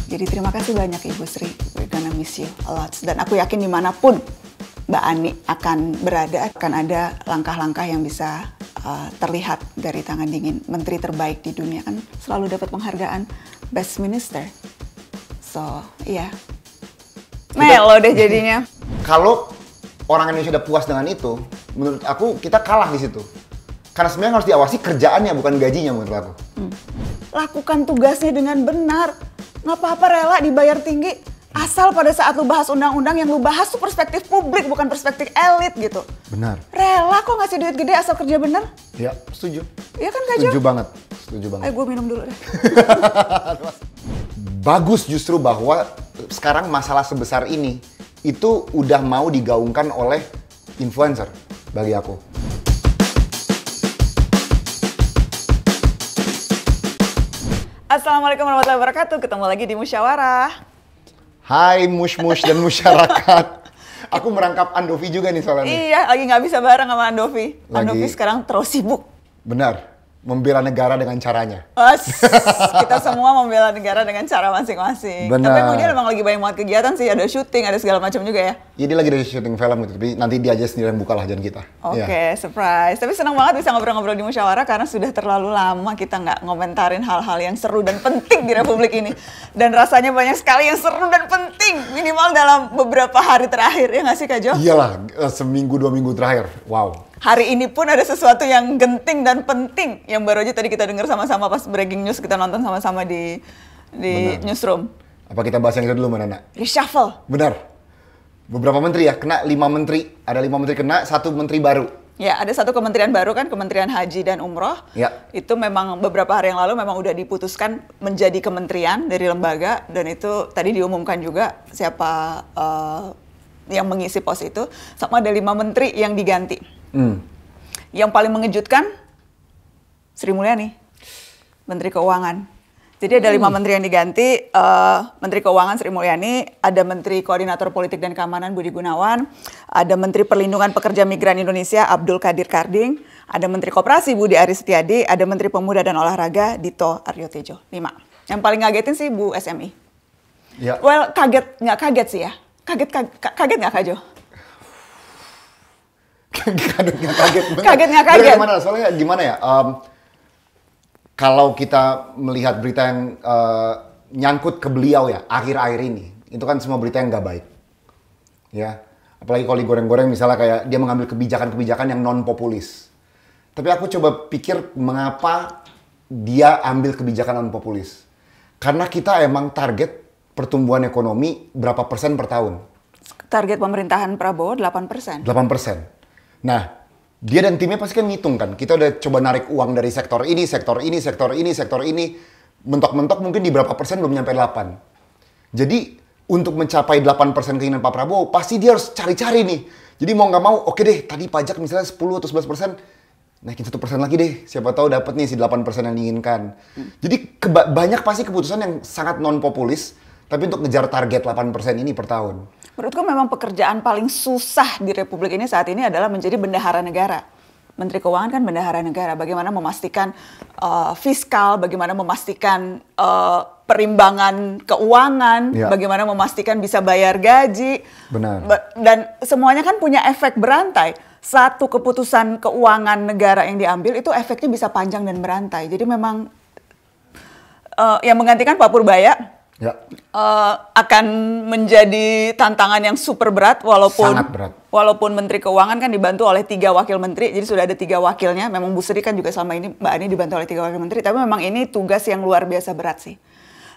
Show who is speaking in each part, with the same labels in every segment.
Speaker 1: Jadi terima kasih banyak Ibu Sri, we're gonna miss you a lot. Dan aku yakin dimanapun Mbak Ani akan berada, akan ada langkah-langkah yang bisa terlihat dari tangan dingin. Menteri terbaik di dunia kan selalu dapat penghargaan Best Minister. So, iya. Melo deh jadinya.
Speaker 2: Kalau orang Indonesia udah puas dengan itu, menurut aku kita kalah di situ. Karena sebenarnya harus diawasi kerjaannya, bukan gajinya menurut aku.
Speaker 1: Lakukan tugasnya dengan benar. Nggak apa-apa rela dibayar tinggi. Asal pada saat lu bahas undang-undang yang lu bahas tuh perspektif publik, bukan perspektif elit gitu.
Speaker 2: Benar.
Speaker 1: Rela kok ngasih duit gede asal kerja bener.
Speaker 2: Ya, setuju.
Speaker 1: Iya kan Kak Jo?
Speaker 2: Setuju banget. Setuju banget.
Speaker 1: Ayo gue minum dulu deh.
Speaker 2: Bagus justru bahwa sekarang masalah sebesar ini itu udah mau digaungkan oleh influencer bagi aku.
Speaker 1: Assalamualaikum warahmatullahi wabarakatuh. Ketemu lagi di Musyawarah.
Speaker 2: Hai mush-mush dan masyarakat. Aku merangkap Andovi juga nih soalnya.
Speaker 1: Iya, lagi nggak bisa bareng sama Andovi. Andovi sekarang terus sibuk.
Speaker 2: Benar. Membela negara dengan caranya.
Speaker 1: Kita semua membela negara dengan cara masing-masing.
Speaker 2: Benar.
Speaker 1: Tapi emang dia memang lagi banyak banget kegiatan sih. Ada syuting, ada segala macam juga ya.
Speaker 2: Iya, dia lagi dari syuting film gitu. Tapi nanti dia aja sendiri yang buka lah, jangan kita.
Speaker 1: Oke, surprise. Tapi senang banget bisa ngobrol-ngobrol di Musyawarah karena sudah terlalu lama kita nggak ngomentarin hal-hal yang seru dan penting di Republik ini. Dan rasanya banyak sekali yang seru dan penting. Minimal dalam beberapa hari terakhir. Ya nggak sih Kak Jo?
Speaker 2: Iyalah, seminggu 2 minggu terakhir. Wow.
Speaker 1: Hari ini pun ada sesuatu yang genting dan penting yang baru aja tadi kita dengar sama-sama pas breaking news, kita nonton sama-sama di newsroom.
Speaker 2: Apa kita bahas yang itu dulu, Mbak Nana?
Speaker 1: Reshuffle.
Speaker 2: Benar. Beberapa menteri ya, kena 5 menteri. Ada 5 menteri kena, 1 menteri baru.
Speaker 1: Ya, ada 1 kementerian baru kan, Kementerian Haji dan Umroh.
Speaker 2: Ya.
Speaker 1: Itu memang beberapa hari yang lalu memang udah diputuskan menjadi kementerian dari lembaga. Dan itu tadi diumumkan juga siapa yang mengisi pos itu. Sama ada 5 menteri yang diganti. Yang paling mengejutkan Sri Mulyani, Menteri Keuangan. Jadi ada 5 menteri yang diganti. Menteri Keuangan Sri Mulyani, ada Menteri Koordinator Politik dan Keamanan Budi Gunawan, ada Menteri Perlindungan Pekerja Migran Indonesia Abdul Qadir Karding, ada Menteri Koperasi Budi Aris Setiadi, ada Menteri Pemuda dan Olahraga Dito Aryo Tejo. 5. Yang paling ngagetin sih Bu SMI.
Speaker 2: Ya.
Speaker 1: Well, nggak kaget sih ya. Kaget nggak Kak Jo?
Speaker 2: Kaget nggak kaget. Gimana? Soalnya gimana ya? Kalau kita melihat berita yang nyangkut ke beliau ya akhir-akhir ini, itu kan semua berita yang nggak baik, ya. Apalagi kalau digoreng-goreng misalnya kayak dia mengambil kebijakan-kebijakan yang non populis. Tapi aku coba pikir mengapa dia ambil kebijakan non populis? Karena kita emang target pertumbuhan ekonomi berapa persen per tahun?
Speaker 1: Target pemerintahan Prabowo 8%.
Speaker 2: 8%. Nah, dia dan timnya pasti kan ngitung kan. Kita udah coba narik uang dari sektor ini, sektor ini, sektor ini, sektor ini. Mentok-mentok mungkin di berapa persen belum nyampe 8. Jadi, untuk mencapai 8% keinginan Pak Prabowo, pasti dia harus cari-cari nih. Jadi mau nggak mau, oke deh, tadi pajak misalnya 10 atau 11%, naikin 1% lagi deh. Siapa tahu dapat nih si 8% yang diinginkan. Jadi, banyak pasti keputusan yang sangat non-populis, tapi untuk ngejar target 8% ini per tahun.
Speaker 1: Menurutku memang pekerjaan paling susah di Republik ini saat ini adalah menjadi bendahara negara. Menteri Keuangan kan bendahara negara. Bagaimana memastikan fiskal, bagaimana memastikan perimbangan keuangan, bagaimana memastikan bisa bayar gaji.
Speaker 2: Benar.
Speaker 1: Dan semuanya kan punya efek berantai. Satu keputusan keuangan negara yang diambil itu efeknya bisa panjang dan berantai. Jadi memang yang menggantikan Pak Purbaya akan menjadi tantangan yang super berat
Speaker 2: sangat berat.
Speaker 1: Walaupun Menteri Keuangan kan dibantu oleh 3 wakil menteri, jadi sudah ada 3 wakilnya. Memang Bu Sri kan juga selama ini Mbak Ani dibantu oleh 3 wakil menteri, tapi memang ini tugas yang luar biasa berat sih.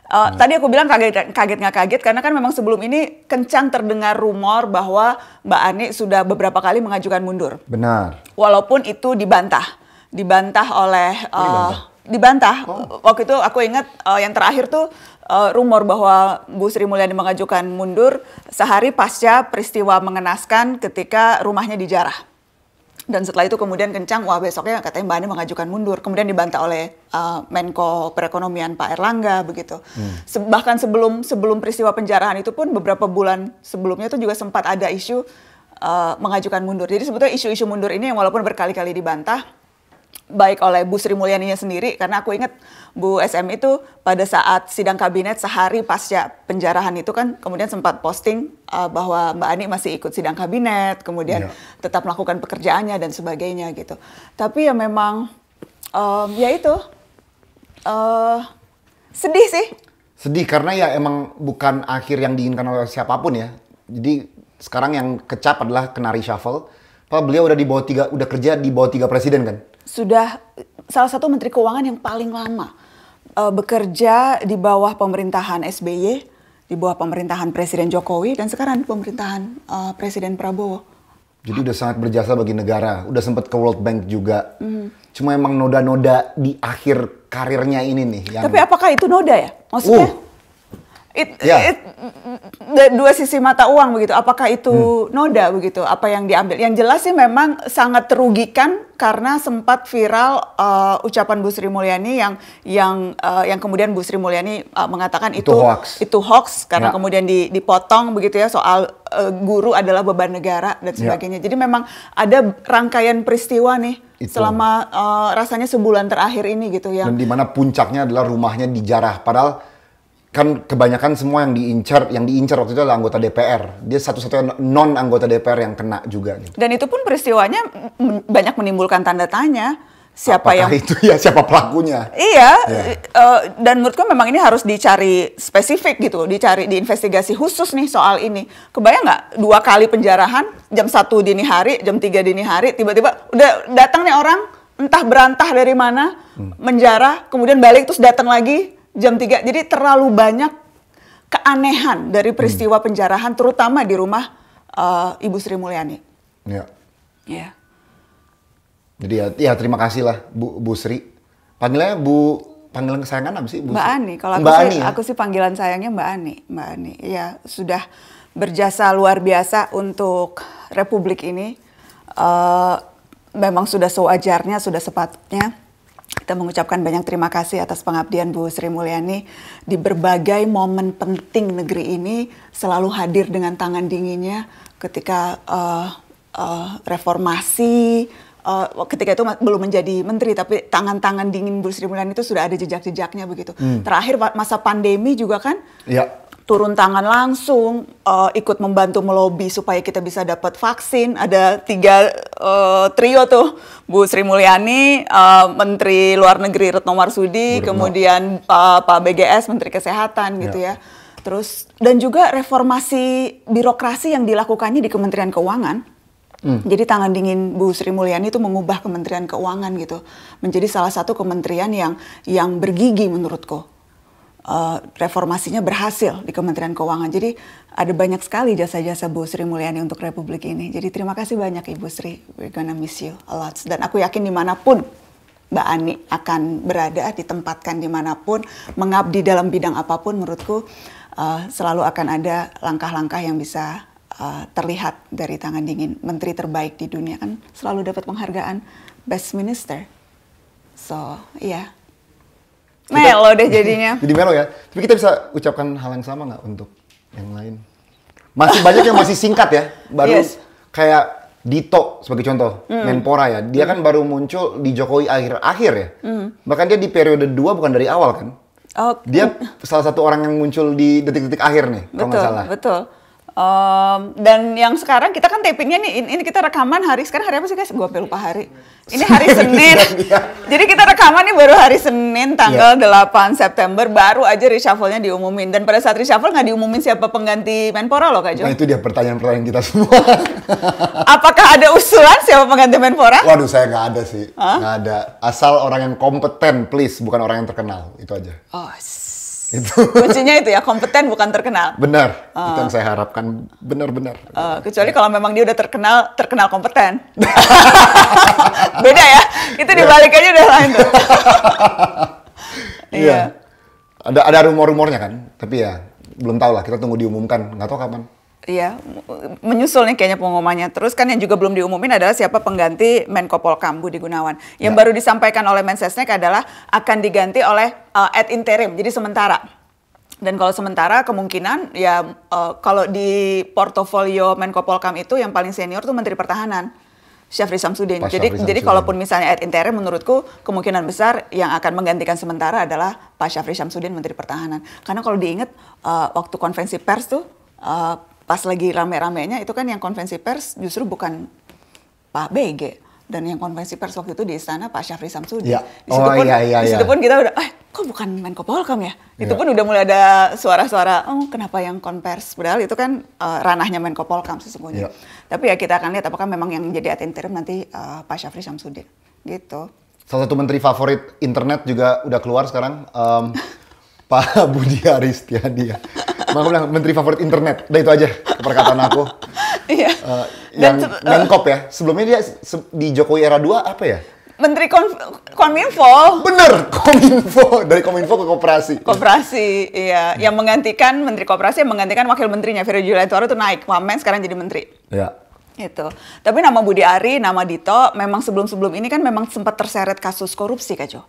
Speaker 1: Tadi aku bilang kaget nggak kaget karena kan memang sebelum ini kencang terdengar rumor bahwa Mbak Ani sudah beberapa kali mengajukan mundur.
Speaker 2: Benar.
Speaker 1: Walaupun itu dibantah oleh dibantah. Waktu itu aku ingat yang terakhir tuh rumor bahwa Bu Sri Mulyani mengajukan mundur sehari pasca peristiwa mengenaskan ketika rumahnya dijarah. Dan setelah itu kemudian kencang, wah besoknya katanya Mbak Ani mengajukan mundur. Kemudian dibantah oleh Menko Perekonomian Pak Erlangga begitu. Bahkan sebelum peristiwa penjarahan itu pun beberapa bulan sebelumnya itu juga sempat ada isu mengajukan mundur. Jadi sebetulnya isu-isu mundur ini yang walaupun berkali-kali dibantah, baik oleh Bu Sri Mulyaninya sendiri, karena aku ingat Bu SM itu pada saat sidang kabinet sehari pasca penjarahan itu kan kemudian sempat posting bahwa Mbak Ani masih ikut sidang kabinet, kemudian tetap melakukan pekerjaannya dan sebagainya gitu. Tapi ya memang ya itu sedih sih.
Speaker 2: Sedih karena ya emang bukan akhir yang diinginkan oleh siapapun ya. Jadi sekarang yang kecap adalah kena reshuffle. Pak beliau udah kerja di bawah 3 presiden kan?
Speaker 1: Sudah salah satu menteri keuangan yang paling lama bekerja di bawah pemerintahan SBY, di bawah pemerintahan Presiden Jokowi, dan sekarang di pemerintahan Presiden Prabowo.
Speaker 2: Jadi udah sangat berjasa bagi negara, udah sempat ke World Bank juga. Cuma emang noda-noda di akhir karirnya ini nih. Yang...
Speaker 1: Tapi apakah itu noda ya? Maksudnya? Dua sisi mata uang begitu. Apakah itu noda begitu? Apa yang diambil? Yang jelas sih memang sangat terugikan karena sempat viral ucapan Bu Sri Mulyani yang kemudian Bu Sri Mulyani mengatakan itu hoax karena kemudian dipotong begitu ya soal guru adalah beban negara dan sebagainya. Jadi memang ada rangkaian peristiwa nih selama rasanya sebulan terakhir ini gitu ya.
Speaker 2: Dan di mana puncaknya adalah rumahnya dijarah. Padahal kan kebanyakan semua yang diincar waktu itu adalah anggota DPR. Dia satu-satunya non anggota DPR yang kena juga. Gitu.
Speaker 1: Dan itu pun peristiwanya banyak menimbulkan tanda tanya.
Speaker 2: Apakah itu ya siapa pelakunya?
Speaker 1: Iya, dan menurutku memang ini harus dicari spesifik gitu, dicari diinvestigasi khusus nih soal ini. Kebayang nggak 2 kali penjarahan, jam 1 dini hari, jam 3 dini hari, tiba-tiba udah datang nih orang, entah berantah dari mana, menjarah, kemudian balik terus datang lagi. Jam 3, jadi terlalu banyak keanehan dari peristiwa penjarahan, terutama di rumah Ibu Sri Mulyani.
Speaker 2: Iya.
Speaker 1: Ya.
Speaker 2: Jadi ya terima kasih lah Bu Sri. Panggilan kesayangan apa sih Bu
Speaker 1: Mbak
Speaker 2: Sri?
Speaker 1: Ani, kalau aku sih panggilan sayangnya Mbak Ani. Ya sudah berjasa luar biasa untuk Republik ini. Memang sudah sewajarnya, sudah sepatutnya. Kita mengucapkan banyak terima kasih atas pengabdian Bu Sri Mulyani di berbagai momen penting negeri ini, selalu hadir dengan tangan dinginnya ketika reformasi, ketika itu belum menjadi menteri, tapi tangan-tangan dingin Bu Sri Mulyani itu sudah ada jejak-jejaknya begitu. Terakhir masa pandemi juga kan? Iya. Turun tangan langsung, ikut membantu melobi supaya kita bisa dapat vaksin. Ada 3 trio tuh, Bu Sri Mulyani, Menteri Luar Negeri Retno Marsudi, kemudian Pak BGS, Menteri Kesehatan gitu ya. Terus dan juga reformasi birokrasi yang dilakukannya di Kementerian Keuangan. Jadi tangan dingin Bu Sri Mulyani itu mengubah Kementerian Keuangan gitu menjadi salah satu kementerian yang bergigi menurutku. Reformasinya berhasil di Kementerian Keuangan. Jadi ada banyak sekali jasa-jasa Bu Sri Mulyani untuk Republik ini. Jadi terima kasih banyak Ibu Sri. We're gonna miss you a lot. Dan aku yakin dimanapun Mbak Ani akan berada, ditempatkan dimanapun, mengabdi dalam bidang apapun, menurutku selalu akan ada langkah-langkah yang bisa terlihat dari tangan dingin. Menteri terbaik di dunia kan selalu dapat penghargaan Best Minister. So, iya. Melo deh jadinya.
Speaker 2: Jadi melo ya. Tapi kita bisa ucapkan hal yang sama nggak untuk yang lain? Masih banyak yang masih singkat ya. Baru kayak Dito sebagai contoh, Menpora ya. Dia kan baru muncul di Jokowi akhir-akhir ya. Bahkan dia di periode 2 bukan dari awal kan. Dia salah satu orang yang muncul di detik-detik akhir nih, kalau nggak salah.
Speaker 1: Betul. Dan yang sekarang kita kan tapingnya nih, ini kita rekaman sekarang hari apa sih guys? Gue sampai lupa hari. Ini hari Senin. Jadi kita rekaman nih baru hari Senin tanggal 8 September, baru aja reshuffle-nya diumumin. Dan pada saat reshuffle nggak diumumin siapa pengganti Menpora loh Kak Jo.
Speaker 2: Nah itu dia pertanyaan-pertanyaan kita semua.
Speaker 1: Apakah ada usulan siapa pengganti Menpora?
Speaker 2: Waduh saya nggak ada sih. Nggak ada. Asal orang yang kompeten please, bukan orang yang terkenal. Itu aja. Itu. Kuncinya
Speaker 1: itu ya, kompeten bukan terkenal.
Speaker 2: Benar, itu yang saya harapkan benar-benar.
Speaker 1: Kecuali kalau memang dia udah terkenal kompeten. Beda ya, itu dibalik aja udah lain tuh.
Speaker 2: Iya. Ada rumor-rumornya kan, tapi ya belum tahu lah, kita tunggu diumumkan, nggak tahu kapan.
Speaker 1: Iya, menyusul nih kayaknya pengumumannya. Terus kan yang juga belum diumumin adalah siapa pengganti Menko Polkam Budi Gunawan. Yang baru disampaikan oleh Mensesnek adalah akan diganti oleh ad interim, jadi sementara. Dan kalau sementara kemungkinan kalau di portofolio Menko Polkam itu yang paling senior tuh Menteri Pertahanan. Syafri Samsudin.
Speaker 2: Pak
Speaker 1: Jadi
Speaker 2: Syafri
Speaker 1: jadi
Speaker 2: Samsudin.
Speaker 1: kalaupun misalnya ad interim, menurutku kemungkinan besar yang akan menggantikan sementara adalah Pak Syafri Samsudin, Menteri Pertahanan. Karena kalau diingat waktu konferensi pers tuh pas lagi rame-ramenya itu kan yang konferensi pers justru bukan Pak BG. Dan yang konferensi pers waktu itu di istana Pak Syafri Samsudin.
Speaker 2: Ya.
Speaker 1: Di situ pun,
Speaker 2: iya.
Speaker 1: di situ pun kita udah, kok bukan Menko Polhukam ya? Itu
Speaker 2: Ya.
Speaker 1: pun udah mulai ada suara-suara, kenapa yang konvers? Padahal itu kan ranahnya Menko Polhukam sesungguhnya.
Speaker 2: Ya.
Speaker 1: Tapi ya kita akan lihat apakah memang yang jadi ad interim nanti Pak Syafri Samsudin. Gitu.
Speaker 2: Salah satu menteri favorit internet juga udah keluar sekarang, Pak Budi Aris Setiadi ya. Aku bilang menteri favorit internet, udah itu aja perkataan aku.
Speaker 1: Iya.
Speaker 2: Yang Menkop ya, sebelumnya dia di Jokowi era 2 apa ya?
Speaker 1: Menteri Kominfo.
Speaker 2: Bener, Kominfo, dari Kominfo ke Koperasi.
Speaker 1: Koperasi, iya. Yang menggantikan Menteri Koperasi, yang menggantikan wakil menterinya, Ferry Juliantono itu naik. Wamen sekarang jadi menteri.
Speaker 2: Ya.
Speaker 1: Itu. Tapi nama Budi Ari, nama Dito, memang sebelum-sebelum ini kan memang sempat terseret kasus korupsi, Kak Jo.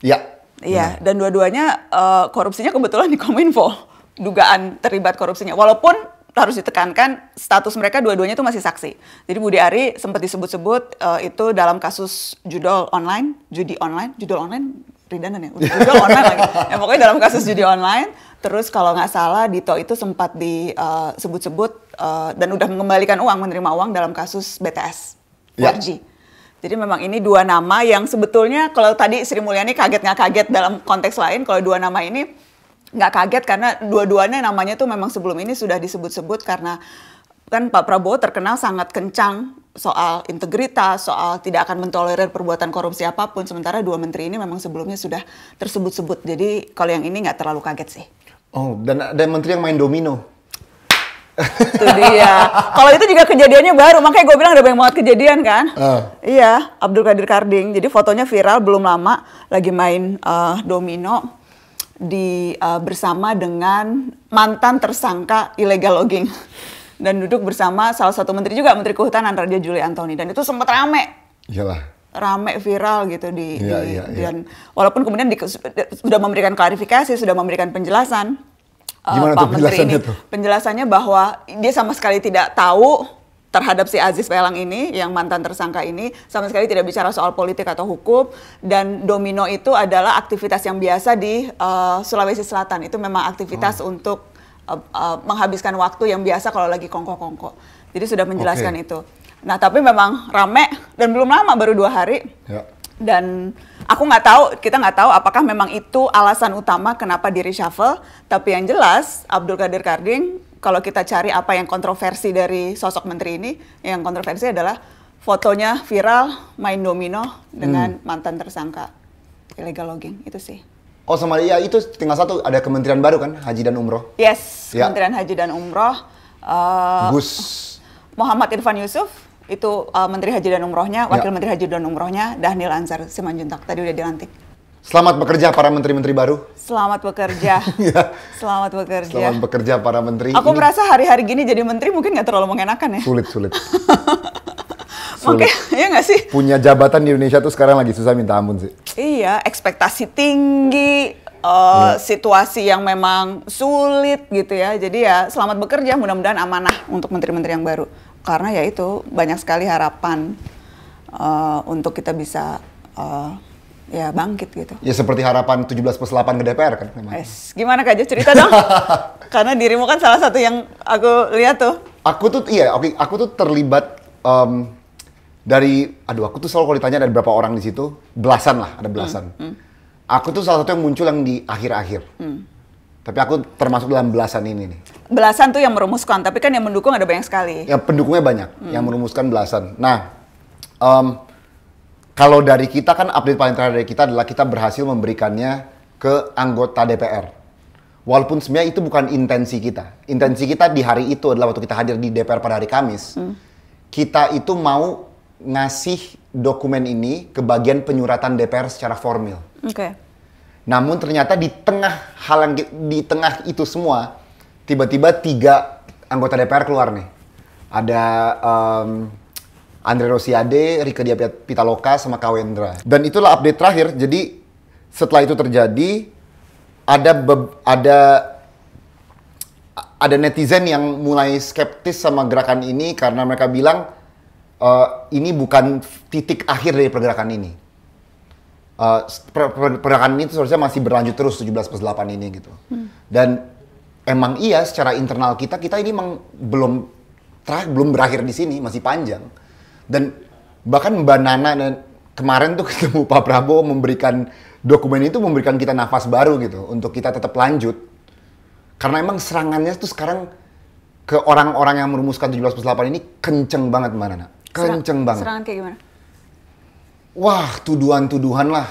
Speaker 2: Ya.
Speaker 1: Iya, dan dua-duanya korupsinya kebetulan di Kominfo. Dugaan terlibat korupsinya. Walaupun harus ditekankan status mereka dua-duanya itu masih saksi. Jadi Budi Ari sempat disebut-sebut itu dalam kasus judi online, ridanan ya, judol online lagi. Ya, pokoknya dalam kasus judi online. Terus kalau nggak salah Dito itu sempat disebut-sebut dan udah mengembalikan uang, menerima uang dalam kasus BTS 4G. Jadi memang ini dua nama yang sebetulnya kalau tadi Sri Mulyani kaget nggak kaget dalam konteks lain, kalau dua nama ini nggak kaget karena dua-duanya namanya tuh memang sebelum ini sudah disebut-sebut karena kan Pak Prabowo terkenal sangat kencang soal integritas, soal tidak akan mentolerir perbuatan korupsi apapun. Sementara dua menteri ini memang sebelumnya sudah tersebut-sebut. Jadi kalau yang ini nggak terlalu kaget sih.
Speaker 2: Oh, dan ada menteri yang main domino.
Speaker 1: Itu dia. Kalau itu juga kejadiannya baru, makanya gue bilang ada banyak banget kejadian kan. Iya, Abdul Qadir Karding. Jadi fotonya viral belum lama lagi main domino bersama dengan mantan tersangka illegal logging dan duduk bersama salah satu menteri juga, Menteri Kehutanan Raja Juli Antoni, dan itu sempat rame viral gitu dan walaupun kemudian sudah memberikan klarifikasi, sudah memberikan penjelasan.
Speaker 2: Gimana
Speaker 1: Pak
Speaker 2: tuh
Speaker 1: Menteri ini
Speaker 2: penjelasannya tuh?
Speaker 1: Penjelasannya bahwa dia sama sekali tidak tahu terhadap si Aziz Pelang ini, yang mantan tersangka ini, sama sekali tidak bicara soal politik atau hukum, dan domino itu adalah aktivitas yang biasa di Sulawesi Selatan. Itu memang aktivitas untuk menghabiskan waktu yang biasa kalau lagi kongko-kongko. Jadi sudah menjelaskan itu. Nah tapi memang rame dan belum lama, baru 2 hari.
Speaker 2: Ya.
Speaker 1: Dan aku nggak tahu, kita nggak tahu apakah memang itu alasan utama kenapa di reshuffle. Tapi yang jelas Abdul Qadir Karding, kalau kita cari apa yang kontroversi dari sosok menteri ini, yang kontroversi adalah fotonya viral main domino dengan mantan tersangka illegal logging, itu sih.
Speaker 2: Oh sama ya itu tinggal satu, ada kementerian baru kan, Haji dan Umroh.
Speaker 1: Yes,
Speaker 2: Ya.
Speaker 1: Kementerian Haji dan Umroh.
Speaker 2: Gus.
Speaker 1: Muhammad Irfan Yusuf, itu Menteri Haji dan Umrohnya, Wakil Menteri Haji dan Umrohnya, Dhanil Anzar Simanjuntak, tadi udah dilantik.
Speaker 2: Selamat bekerja para menteri-menteri baru.
Speaker 1: Selamat bekerja.
Speaker 2: Ya.
Speaker 1: Selamat bekerja.
Speaker 2: Selamat bekerja para menteri.
Speaker 1: Aku
Speaker 2: Ini
Speaker 1: merasa hari-hari gini jadi menteri mungkin nggak terlalu mengenakan ya.
Speaker 2: sulit.
Speaker 1: Oke, ya nggak sih?
Speaker 2: Punya jabatan di Indonesia tuh sekarang lagi susah minta ampun sih.
Speaker 1: Iya, ekspektasi tinggi, situasi yang memang sulit gitu ya. Jadi ya selamat bekerja, mudah-mudahan amanah untuk menteri-menteri yang baru. Karena ya itu banyak sekali harapan untuk kita bisa ya bangkit gitu.
Speaker 2: Ya seperti harapan 17+8 ke DPR kan memang.
Speaker 1: Gimana Kak Jo, cerita dong? Karena dirimu kan salah satu yang aku lihat tuh.
Speaker 2: Aku tuh terlibat aku tuh selalu kalau ditanya ada berapa orang di situ, belasan lah, ada belasan. Aku tuh salah satu yang muncul yang di akhir-akhir. Tapi aku termasuk dalam belasan ini nih.
Speaker 1: Belasan tuh yang merumuskan, tapi kan yang mendukung ada banyak sekali.
Speaker 2: Ya pendukungnya banyak, yang merumuskan belasan. Nah, kalau dari kita kan update paling terakhir dari kita adalah kita berhasil memberikannya ke anggota DPR. Walaupun sebenarnya itu bukan intensi kita. Intensi kita di hari itu adalah waktu kita hadir di DPR pada hari Kamis. Kita itu mau ngasih dokumen ini ke bagian penyuratan DPR secara formil.
Speaker 1: Oke.
Speaker 2: Namun ternyata di tengah itu semua, tiba-tiba 3 anggota DPR keluar nih. Ada Andre Rosiade, Rieke Diah Pitaloka, sama Kawendra. Dan itulah update terakhir. Jadi setelah itu terjadi, ada netizen yang mulai skeptis sama gerakan ini karena mereka bilang ini bukan titik akhir dari pergerakan ini. Pergerakan ini seharusnya masih berlanjut terus 17+8 ini gitu. Dan emang iya secara internal kita ini emang belum berakhir di sini, masih panjang. Dan bahkan Mbak Nana dan kemarin tuh ketemu Pak Prabowo memberikan dokumen itu, memberikan kita nafas baru gitu untuk kita tetap lanjut. Karena emang serangannya tuh sekarang ke orang-orang yang merumuskan 17+8 ini kenceng banget Mbak Nana. Kenceng banget.
Speaker 1: Serangan kayak gimana?
Speaker 2: Wah, tuduhan-tuduhan lah.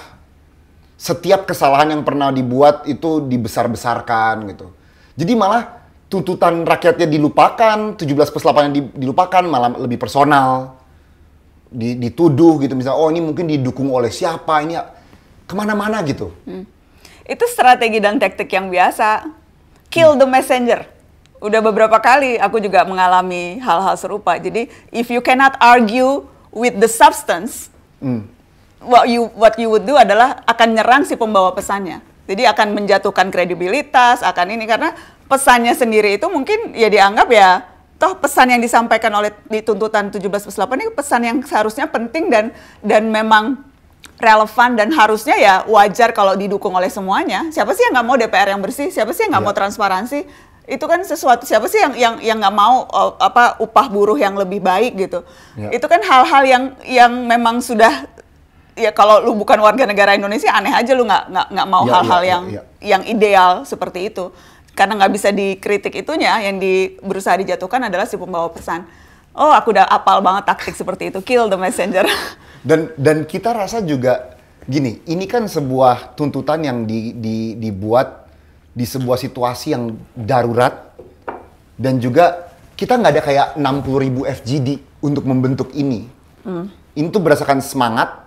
Speaker 2: Setiap kesalahan yang pernah dibuat itu dibesar-besarkan gitu. Jadi malah tuntutan rakyatnya dilupakan, 17+8 yang dilupakan, malah lebih personal. Dituduh gitu, misalnya, oh ini mungkin didukung oleh siapa, ini kemana-mana gitu.
Speaker 1: Itu strategi dan taktik yang biasa. Kill the messenger. Udah beberapa kali aku juga mengalami hal-hal serupa. Jadi, if you cannot argue with the substance, what you would do adalah akan nyerang si pembawa pesannya. Jadi akan menjatuhkan kredibilitas, akan ini karena pesannya sendiri itu mungkin ya dianggap ya toh pesan yang disampaikan oleh di tuntutan 17+8 ini pesan yang seharusnya penting dan memang relevan dan harusnya ya wajar kalau didukung oleh semuanya. Siapa sih yang nggak mau DPR yang bersih? Siapa sih yang nggak mau transparansi? Itu kan sesuatu, siapa sih yang nggak mau upah buruh yang lebih baik gitu. Itu kan hal-hal yang memang sudah ya kalau lu bukan warga negara Indonesia aneh aja lu nggak mau hal-hal yang ideal seperti itu. Karena nggak bisa dikritik itunya, yang berusaha dijatuhkan adalah si pembawa pesan. Oh, aku udah apal banget taktik seperti itu, kill the messenger.
Speaker 2: Dan kita rasa juga gini, ini kan sebuah tuntutan yang dibuat di sebuah situasi yang darurat, dan juga kita nggak ada kayak 60.000 FGD untuk membentuk ini. Ini tuh berdasarkan semangat,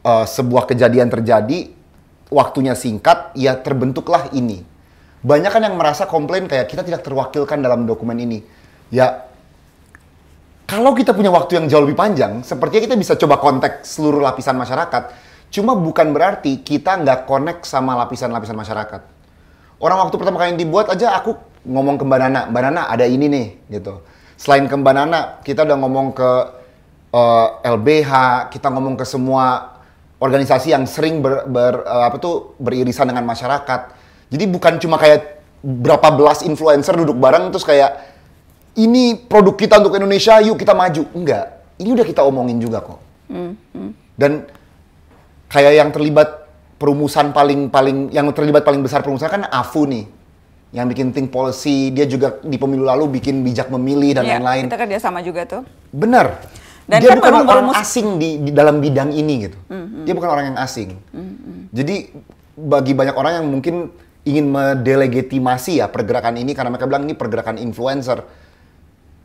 Speaker 2: sebuah kejadian terjadi, waktunya singkat, ya terbentuklah ini. Banyak kan yang merasa komplain kayak kita tidak terwakilkan dalam dokumen ini. Ya, kalau kita punya waktu yang jauh lebih panjang, sepertinya kita bisa coba kontak seluruh lapisan masyarakat. Cuma bukan berarti kita nggak connect sama lapisan-lapisan masyarakat. Orang waktu pertama kali yang dibuat aja aku ngomong ke Mbak Nana ada ini nih gitu. Selain ke Mbak Nana, kita udah ngomong ke LBH, kita ngomong ke semua organisasi yang sering beririsan dengan masyarakat. Jadi bukan cuma kayak berapa belas influencer duduk bareng terus kayak ini produk kita untuk Indonesia, yuk kita maju. Enggak, ini udah kita omongin juga kok. Dan kayak yang terlibat yang terlibat paling besar perumusan kan AFU nih. Yang bikin think policy, dia juga di pemilu lalu bikin bijak memilih dan lain-lain.
Speaker 1: Kita kerja sama juga tuh.
Speaker 2: Benar. Dan dia kan bukan orang asing di dalam bidang ini gitu. Dia bukan orang yang asing. Jadi bagi banyak orang yang mungkin ingin mendelegitimasi ya pergerakan ini karena mereka bilang ini pergerakan influencer.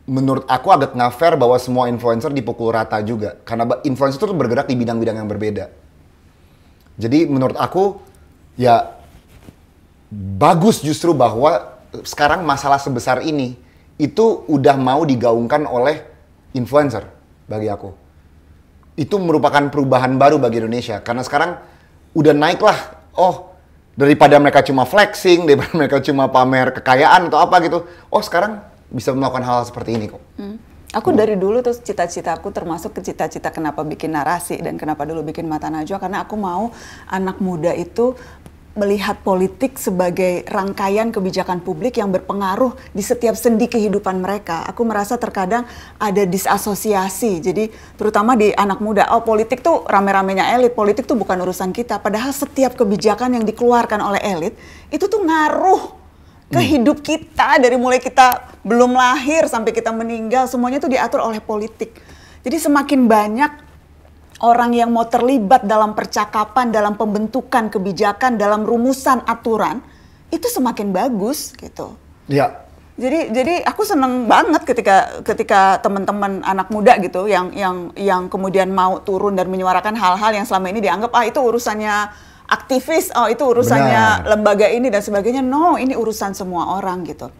Speaker 2: Menurut aku agak nggak fair bahwa semua influencer dipukul rata juga. Karena influencer itu bergerak di bidang-bidang yang berbeda. Jadi menurut aku ya bagus justru bahwa sekarang masalah sebesar ini itu udah mau digaungkan oleh influencer bagi aku. Itu merupakan perubahan baru bagi Indonesia. Karena sekarang udah naik lah. Oh, daripada mereka cuma flexing, daripada mereka cuma pamer kekayaan atau apa gitu. Oh, sekarang bisa melakukan hal seperti ini kok.
Speaker 1: Aku dari dulu tuh cita-citaku termasuk ke cita-cita kenapa bikin narasi dan kenapa dulu bikin Mata Najwa, karena aku mau anak muda itu melihat politik sebagai rangkaian kebijakan publik yang berpengaruh di setiap sendi kehidupan mereka. Aku merasa terkadang ada disasosiasi. Jadi terutama di anak muda, oh politik tuh rame-ramenya elit, politik tuh bukan urusan kita. Padahal setiap kebijakan yang dikeluarkan oleh elit itu tuh ngaruh ke hidup kita dari mulai kita belum lahir sampai kita meninggal, semuanya tuh diatur oleh politik. Jadi semakin banyak orang yang mau terlibat dalam percakapan, dalam pembentukan kebijakan, dalam rumusan aturan, itu semakin bagus gitu.
Speaker 2: Iya.
Speaker 1: Jadi aku seneng banget ketika teman-teman anak muda gitu yang kemudian mau turun dan menyuarakan hal-hal yang selama ini dianggap itu urusannya aktivis, itu urusannya lembaga ini dan sebagainya. No, ini urusan semua orang gitu.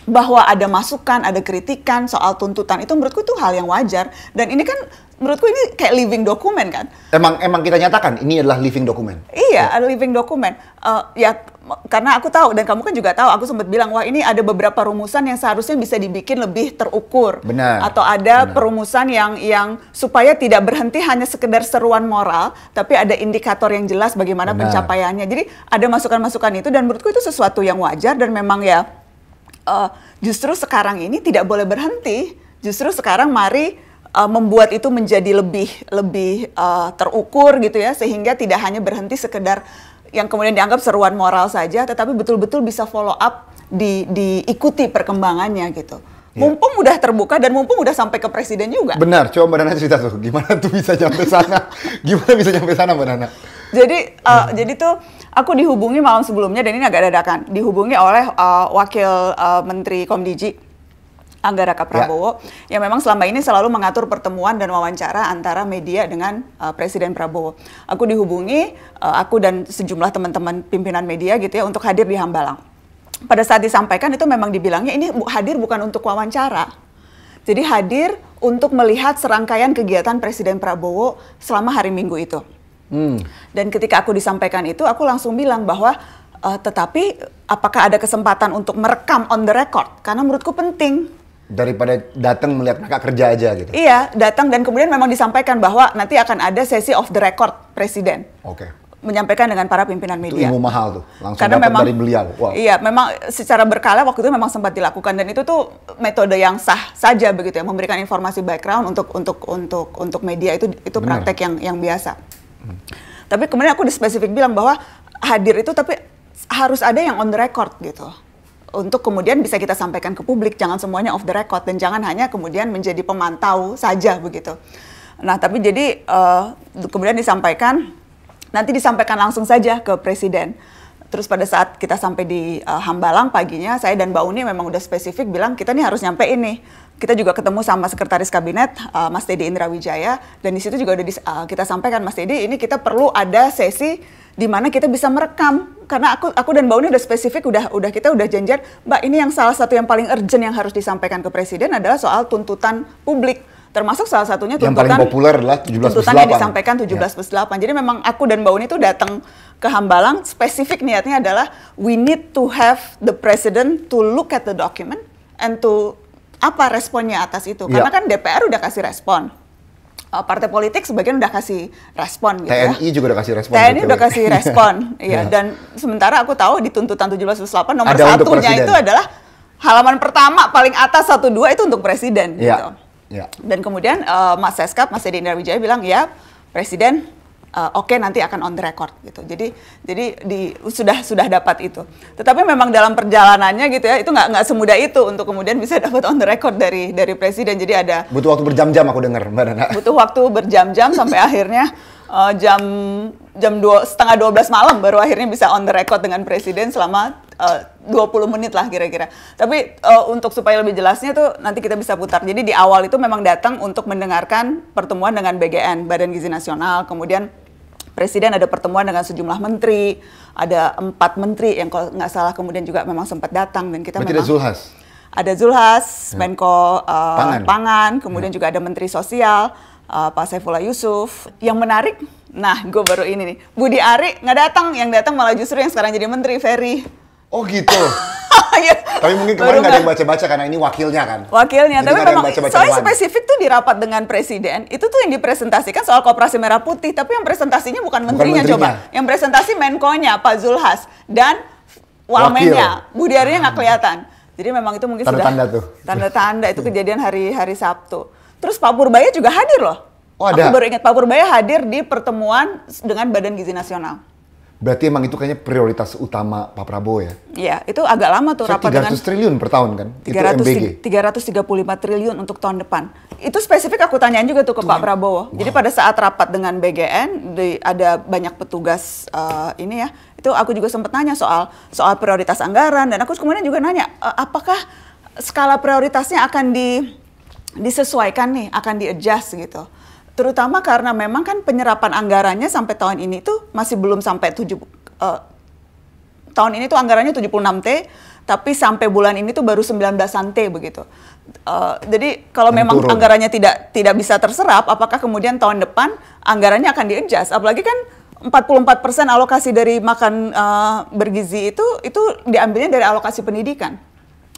Speaker 1: bahwa ada masukan, ada kritikan soal tuntutan itu menurutku itu hal yang wajar. Dan ini kan menurutku ini kayak living document kan.
Speaker 2: Emang kita nyatakan ini adalah living document.
Speaker 1: Iya, ada living document. Ya karena aku tahu dan kamu kan juga tahu, aku sempat bilang wah ini ada beberapa rumusan yang seharusnya bisa dibikin lebih terukur.
Speaker 2: Benar.
Speaker 1: Atau ada perumusan yang supaya tidak berhenti hanya sekedar seruan moral, tapi ada indikator yang jelas bagaimana pencapaiannya. Jadi ada masukan-masukan itu dan menurutku itu sesuatu yang wajar dan memang ya justru sekarang ini tidak boleh berhenti. Justru sekarang mari membuat itu menjadi lebih terukur gitu ya, sehingga tidak hanya berhenti sekedar yang kemudian dianggap seruan moral saja, tetapi betul-betul bisa follow up, diikuti perkembangannya gitu. Mumpung udah terbuka dan mumpung udah sampai ke presiden juga.
Speaker 2: Benar, coba Mbak Nana cerita tuh, gimana tuh bisa sampai sana? Gimana bisa sampai sana Mbak Nana?
Speaker 1: Jadi tuh aku dihubungi malam sebelumnya dan ini agak dadakan, dihubungi oleh wakil Menteri Komdiji Angga Raka Prabowo yang memang selama ini selalu mengatur pertemuan dan wawancara antara media dengan Presiden Prabowo. Aku dihubungi, aku dan sejumlah teman-teman pimpinan media gitu ya untuk hadir di Hambalang. Pada saat disampaikan itu memang dibilangnya ini hadir bukan untuk wawancara. Jadi hadir untuk melihat serangkaian kegiatan Presiden Prabowo selama hari Minggu itu. Dan ketika aku disampaikan itu, aku langsung bilang bahwa tetapi apakah ada kesempatan untuk merekam on the record? Karena menurutku penting.
Speaker 2: Daripada datang melihat mereka kerja aja gitu.
Speaker 1: Iya, datang dan kemudian memang disampaikan bahwa nanti akan ada sesi off the record Presiden.
Speaker 2: Oke.
Speaker 1: Menyampaikan dengan para pimpinan media.
Speaker 2: Itu ilmu mahal tuh, langsung
Speaker 1: karena
Speaker 2: dapat
Speaker 1: memang,
Speaker 2: dari beliau. Wow.
Speaker 1: Iya, memang secara berkala waktu itu memang sempat dilakukan dan itu tuh metode yang sah saja begitu ya, memberikan informasi background untuk media itu praktek yang biasa. Tapi kemudian aku spesifik bilang bahwa hadir itu tapi harus ada yang on the record gitu. Untuk kemudian bisa kita sampaikan ke publik, jangan semuanya off the record dan jangan hanya kemudian menjadi pemantau saja begitu. Nah, tapi jadi kemudian nanti disampaikan langsung saja ke Presiden. Terus pada saat kita sampai di Hambalang paginya, saya dan Mbak Uni memang udah spesifik bilang kita nih harus nyampe ini. Kita juga ketemu sama Sekretaris Kabinet Mas Teddy Indra Wijaya dan di situ juga udah kita sampaikan Mas Teddy ini kita perlu ada sesi di mana kita bisa merekam karena aku dan Mbak Uni udah spesifik kita udah janjian Mbak ini yang salah satu yang paling urgent yang harus disampaikan ke Presiden adalah soal tuntutan publik. Termasuk salah satunya tuntutan
Speaker 2: yang paling populer adalah 17+8.
Speaker 1: Tuntutan yang disampaikan 17+8. Jadi memang aku dan Mbak Uni itu datang ke Hambalang, spesifik niatnya adalah we need to have the president to look at the document and to apa responnya atas itu. Karena kan DPR udah kasih respon. Partai politik sebagian udah kasih respon gitu
Speaker 2: TNI
Speaker 1: ya.
Speaker 2: juga udah kasih respon.
Speaker 1: TNI udah kasih respon. Iya, dan sementara aku tahu di tuntutan 17+8 nomor satunya itu adalah halaman pertama paling atas 1-2 itu untuk presiden gitu. Dan kemudian Mas Seskap, Mas Teddy Indra Wijaya bilang ya Presiden oke, nanti akan on the record gitu. Jadi sudah dapat itu. Tetapi memang dalam perjalanannya gitu ya itu nggak semudah itu untuk kemudian bisa dapat on the record dari Presiden. Jadi ada
Speaker 2: butuh waktu berjam-jam aku dengar Mbak Nana.
Speaker 1: Butuh waktu berjam-jam sampai akhirnya jam 11:30 malam baru akhirnya bisa on the record dengan Presiden selama 20 menit lah kira-kira. Tapi untuk supaya lebih jelasnya tuh nanti kita bisa putar. Jadi di awal itu memang datang untuk mendengarkan pertemuan dengan BGN, Badan Gizi Nasional. Kemudian Presiden ada pertemuan dengan sejumlah menteri, ada 4 menteri yang kalau nggak salah kemudian juga memang sempat datang dan kita
Speaker 2: memang. Ada Zulhas.
Speaker 1: Ada Zulhas, Menko Pangan, kemudian juga ada Menteri Sosial, Pak Saifullah Yusuf. Yang menarik, nah gue baru ini nih, Budi Ari nggak datang, yang datang malah justru yang sekarang jadi Menteri, Ferry.
Speaker 2: Oh gitu. Tapi mungkin kemarin nggak ada yang baca-baca karena ini wakilnya kan.
Speaker 1: Wakilnya, tapi memang soalnya spesifik tuh di rapat dengan Presiden, itu tuh yang dipresentasikan soal Koperasi Merah Putih, tapi yang presentasinya bukan menterinya coba. Yang presentasi Menko-nya Pak Zulhas dan Wamennya, Budi Arinya nggak kelihatan. Jadi memang itu mungkin
Speaker 2: tanda-tanda tuh.
Speaker 1: Tanda-tanda itu kejadian hari Sabtu. Terus Pak Purbaya juga hadir loh.
Speaker 2: Oh, ada.
Speaker 1: Aku baru ingat Pak Purbaya hadir di pertemuan dengan Badan Gizi Nasional.
Speaker 2: Berarti emang itu kayaknya prioritas utama Pak Prabowo ya?
Speaker 1: Iya, itu agak lama tuh rapat dengan
Speaker 2: 300 triliun per tahun kan? 335
Speaker 1: triliun untuk tahun depan. Itu spesifik aku tanyain juga tuh ke Pak Prabowo. Jadi pada saat rapat dengan BGN, ada banyak petugas ini ya, itu aku juga sempat nanya soal prioritas anggaran, dan aku kemudian juga nanya, apakah skala prioritasnya akan disesuaikan nih, akan di-adjust gitu. Terutama karena memang kan penyerapan anggarannya sampai tahun ini tuh masih belum sampai tahun ini tuh anggarannya 76T, tapi sampai bulan ini tuh baru 19 sante begitu. Jadi kalau memang
Speaker 2: turun.
Speaker 1: anggarannya tidak bisa terserap, apakah kemudian tahun depan anggarannya akan di-adjust? Apalagi kan 44% alokasi dari makan bergizi itu diambilnya dari alokasi pendidikan.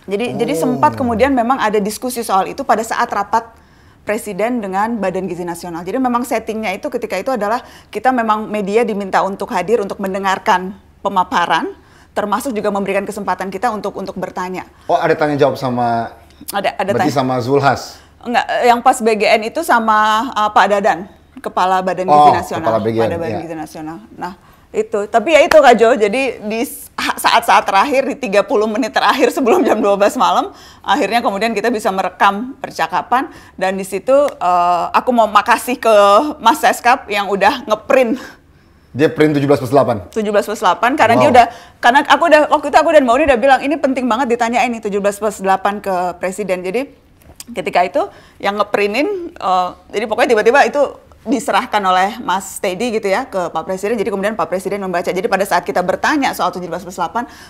Speaker 1: Jadi sempat kemudian memang ada diskusi soal itu pada saat rapat Presiden dengan Badan Gizi Nasional. Jadi memang settingnya itu ketika itu adalah kita memang media diminta untuk hadir untuk mendengarkan pemaparan, termasuk juga memberikan kesempatan kita untuk bertanya.
Speaker 2: Oh, ada tanya jawab sama berarti
Speaker 1: tanya.
Speaker 2: sama Zulhas.
Speaker 1: Enggak, yang pas BGN itu sama Pak Dadan, Kepala Badan Gizi Nasional.
Speaker 2: Kepala BGN,
Speaker 1: pada Badan Gizi Nasional. Nah, itu. Tapi ya itu Kak Jo, jadi di saat-saat terakhir, di 30 menit terakhir sebelum jam 12 malam, akhirnya kemudian kita bisa merekam percakapan, dan di situ aku mau makasih ke Mas Seskap yang udah ngeprint.
Speaker 2: Dia print 17+8.
Speaker 1: 17+8 karena dia udah, karena waktu itu aku dan Mauni udah bilang ini penting banget ditanyain nih 17+8 ke Presiden. Jadi ketika itu yang ngeprintin, jadi pokoknya tiba-tiba itu diserahkan oleh Mas Teddy gitu ya ke Pak Presiden. Jadi kemudian Pak Presiden membaca. Jadi pada saat kita bertanya soal 17+8,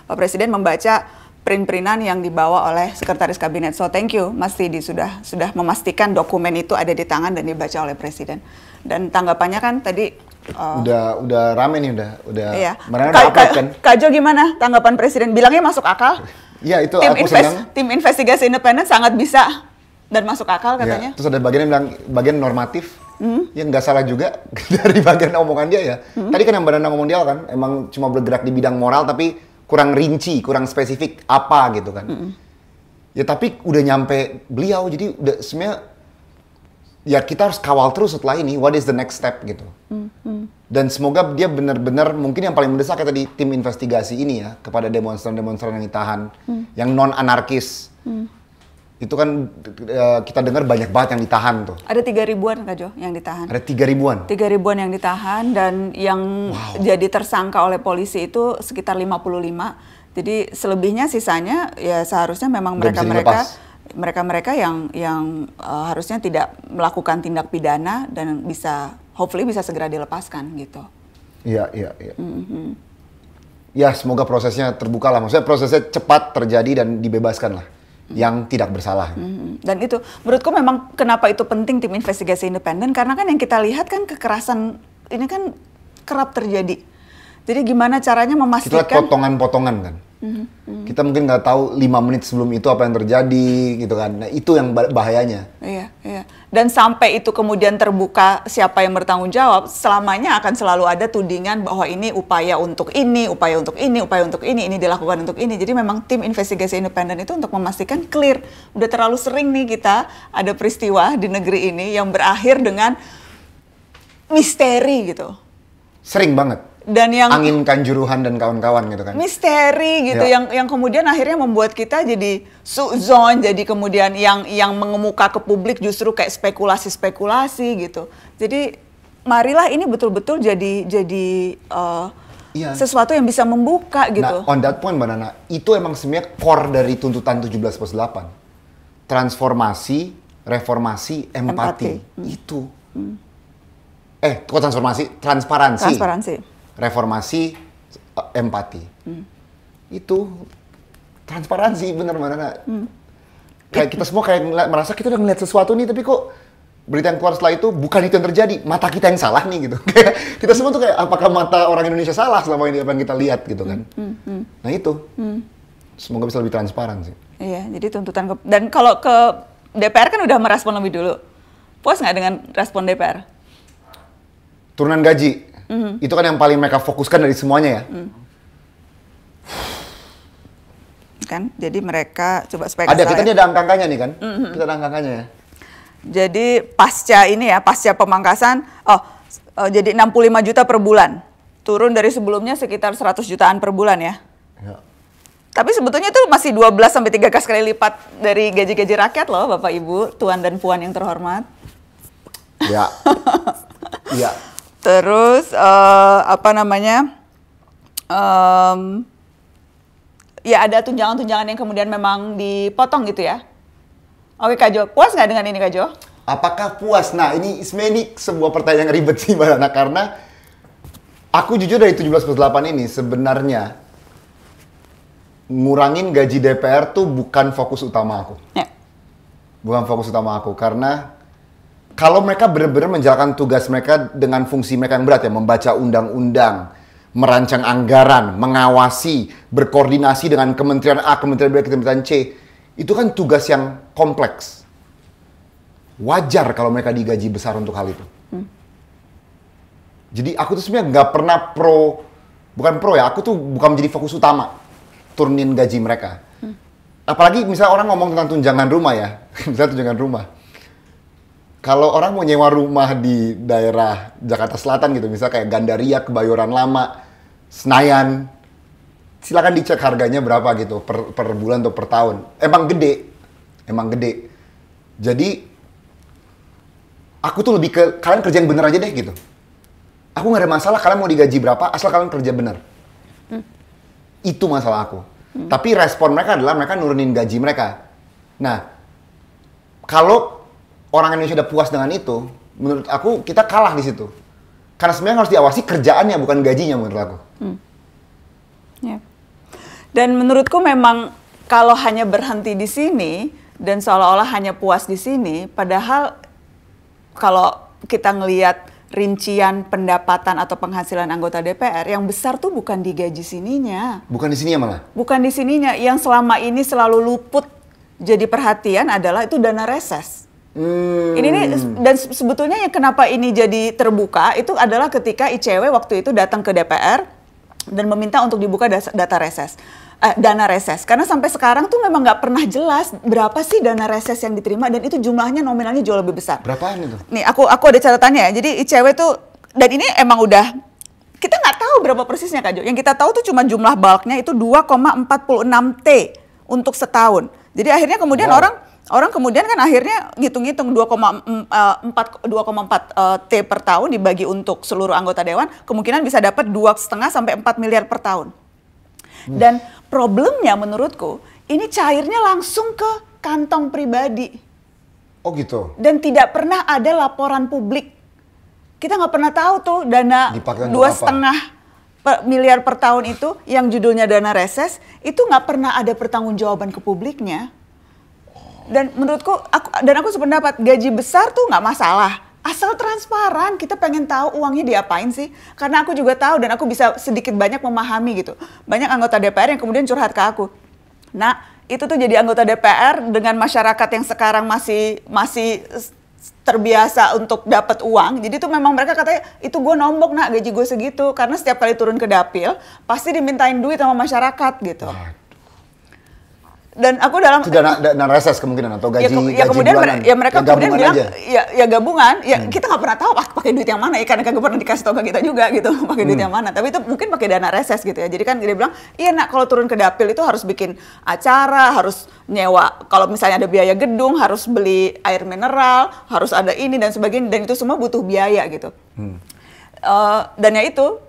Speaker 1: Pak Presiden membaca print-printan yang dibawa oleh Sekretaris Kabinet. So thank you Mas Teddy sudah memastikan dokumen itu ada di tangan dan dibaca oleh Presiden. Dan tanggapannya kan tadi
Speaker 2: udah rame nih, udah
Speaker 1: iya.
Speaker 2: Kan?
Speaker 1: Kak Jo gimana tanggapan Presiden? Bilangnya masuk akal?
Speaker 2: Iya, itu aku senang.
Speaker 1: Tim investigasi independen sangat bisa dan masuk akal katanya.
Speaker 2: Ya, terus ada bagian yang bilang bagian normatif. Ya nggak salah juga dari bagian omongan dia ya. Tadi kan yang Mbak Nana ngomong dia kan emang cuma bergerak di bidang moral tapi kurang rinci, kurang spesifik apa gitu kan. Ya tapi udah nyampe beliau, jadi udah sebenarnya ya kita harus kawal terus setelah ini, what is the next step gitu. Dan semoga dia benar-benar, mungkin yang paling mendesak ya tadi tim investigasi ini ya, kepada demonstran-demonstran yang ditahan, yang non-anarkis. Itu kan kita dengar banyak banget yang ditahan tuh.
Speaker 1: Ada 3.000-an Kak Jo yang ditahan.
Speaker 2: Ada 3.000-an?
Speaker 1: 3.000-an yang ditahan, dan yang jadi tersangka oleh polisi itu sekitar 55. Jadi selebihnya sisanya ya seharusnya memang mereka-mereka yang harusnya tidak melakukan tindak pidana dan hopefully bisa segera dilepaskan gitu.
Speaker 2: Iya. Ya semoga prosesnya terbuka lah, maksudnya prosesnya cepat terjadi dan dibebaskan lah yang tidak bersalah.
Speaker 1: Dan itu menurutku memang kenapa itu penting tim investigasi independen, karena kan yang kita lihat kan kekerasan ini kan kerap terjadi. Jadi gimana caranya memastikan...
Speaker 2: Kita lihat potongan-potongan kan. Kita mungkin nggak tahu 5 menit sebelum itu apa yang terjadi gitu kan. Nah itu yang bahayanya.
Speaker 1: Iya. Dan sampai itu kemudian terbuka siapa yang bertanggung jawab, selamanya akan selalu ada tudingan bahwa ini upaya untuk ini dilakukan untuk ini. Jadi memang tim investigasi independen itu untuk memastikan clear. Udah terlalu sering nih kita ada peristiwa di negeri ini yang berakhir dengan misteri gitu.
Speaker 2: Sering banget.
Speaker 1: Dan yang
Speaker 2: angin kanjuruhan dan kawan-kawan gitu kan.
Speaker 1: Misteri gitu ya. yang kemudian akhirnya membuat kita jadi suzon, jadi kemudian yang mengemuka ke publik justru kayak spekulasi gitu. Jadi marilah ini betul-betul jadi sesuatu yang bisa membuka gitu.
Speaker 2: Nah, on that point Mbak Nana, itu emang sebenarnya core dari tuntutan 17+8. Transformasi, reformasi, empati. Itu. Kok transformasi? Transparansi. Reformasi, empati. Itu transparansi bener mana? Kayak kita semua kayak merasa kita udah ngeliat sesuatu nih, tapi kok berita yang keluar setelah itu bukan itu yang terjadi, mata kita yang salah nih gitu. Kayak kita semua tuh kayak apakah mata orang Indonesia salah selama ini apa yang kita lihat gitu kan? Nah itu, semoga bisa lebih transparan sih.
Speaker 1: Iya, jadi tuntutan dan kalau ke DPR kan udah merespon lebih dulu. Puas nggak dengan respon DPR?
Speaker 2: Turunan gaji. Itu kan yang paling mereka fokuskan dari semuanya ya.
Speaker 1: Kan, jadi mereka coba supaya
Speaker 2: kita ada angka-angkanya nih kan? Kita ada angka-angkanya ya.
Speaker 1: Jadi pasca pemangkasan, jadi 65 juta per bulan. Turun dari sebelumnya sekitar 100 jutaan per bulan ya. Tapi sebetulnya itu masih 12-3 kali lipat dari gaji-gaji rakyat loh, Bapak Ibu, Tuan dan Puan yang terhormat.
Speaker 2: Ya. Iya.
Speaker 1: Terus ya ada tunjangan-tunjangan yang kemudian memang dipotong gitu ya. Oke Kak Jo, puas nggak dengan ini Kak Jo?
Speaker 2: Apakah puas? Nah ini sebenarnya sebuah pertanyaan yang ribet sih Mbak Nana, karena aku jujur dari 17+8 ini sebenarnya ngurangin gaji DPR tuh bukan fokus utama aku.
Speaker 1: Ya.
Speaker 2: Bukan fokus utama aku, karena kalau mereka benar-benar menjalankan tugas mereka dengan fungsi mereka yang berat ya, membaca undang-undang, merancang anggaran, mengawasi, berkoordinasi dengan Kementerian A, Kementerian B, Kementerian C, itu kan tugas yang kompleks. Wajar kalau mereka digaji besar untuk hal itu. Jadi aku tuh sebenarnya nggak pernah bukan pro ya, aku tuh bukan menjadi fokus utama turunin gaji mereka. Apalagi misalnya orang ngomong tentang tunjangan rumah ya, misalnya tunjangan rumah. Kalau orang mau nyewa rumah di daerah Jakarta Selatan gitu, misalnya kayak Gandaria, Kebayoran Lama, Senayan, silakan dicek harganya berapa gitu per bulan atau per tahun. Emang gede. Jadi aku tuh lebih ke kalian kerja yang bener aja deh gitu. Aku nggak ada masalah kalian mau digaji berapa, asal kalian kerja bener. Itu masalah aku. Tapi respon mereka adalah mereka nurunin gaji mereka. Nah, kalau orang Indonesia udah puas dengan itu, menurut aku kita kalah di situ. Karena sebenarnya harus diawasi kerjaannya, bukan gajinya menurut aku.
Speaker 1: Ya. Dan menurutku memang kalau hanya berhenti di sini dan seolah-olah hanya puas di sini, padahal kalau kita ngelihat rincian pendapatan atau penghasilan anggota DPR yang besar tuh bukan di gaji sininya.
Speaker 2: Bukan di sininya malah?
Speaker 1: Bukan di sininya. Yang selama ini selalu luput jadi perhatian adalah itu dana reses. Ini nih, dan sebetulnya yang kenapa ini jadi terbuka itu adalah ketika ICW waktu itu datang ke DPR dan meminta untuk dibuka dana reses. Karena sampai sekarang tuh memang nggak pernah jelas berapa sih dana reses yang diterima dan itu jumlahnya nominalnya jauh lebih besar.
Speaker 2: Berapaan itu?
Speaker 1: Nih aku ada catatannya ya. Jadi ICW tuh, dan ini emang udah, kita nggak tahu berapa persisnya Kak Jo. Yang kita tahu tuh cuma jumlah bulknya itu 2,46 T untuk setahun. Jadi akhirnya kemudian orang kemudian kan akhirnya ngitung-ngitung 2,4 T per tahun dibagi untuk seluruh anggota dewan, kemungkinan bisa dapat 2,5 sampai 4 miliar per tahun. Dan problemnya menurutku, ini cairnya langsung ke kantong pribadi.
Speaker 2: Oh gitu?
Speaker 1: Dan tidak pernah ada laporan publik. Kita nggak pernah tahu tuh dana 2,5 miliar per tahun itu yang judulnya dana reses, itu nggak pernah ada pertanggungjawaban ke publiknya. Dan menurutku, aku sependapat gaji besar tuh nggak masalah. Asal transparan, kita pengen tahu uangnya diapain sih. Karena aku juga tahu dan aku bisa sedikit banyak memahami gitu. Banyak anggota DPR yang kemudian curhat ke aku. Nah, itu tuh jadi anggota DPR dengan masyarakat yang sekarang masih terbiasa untuk dapat uang. Jadi tuh memang mereka katanya, itu gue nombok nak gaji gue segitu. Karena setiap kali turun ke dapil, pasti dimintain duit sama masyarakat gitu. Dan aku dalam
Speaker 2: itu dana reses kemungkinan atau gaji
Speaker 1: kemudian
Speaker 2: bulanan.
Speaker 1: Mereka kemudian bilang
Speaker 2: aja.
Speaker 1: ya gabungan ya kita nggak pernah tahu pakai duit yang mana ya karena kagak pernah dikasih tahu ke kita juga gitu pakai duit yang mana, tapi itu mungkin pakai dana reses gitu ya. Jadi kan dia bilang iya nak, kalau turun ke dapil itu harus bikin acara, harus nyewa, kalau misalnya ada biaya gedung harus beli air mineral, harus ada ini dan sebagainya, dan itu semua butuh biaya gitu. Dan ya itu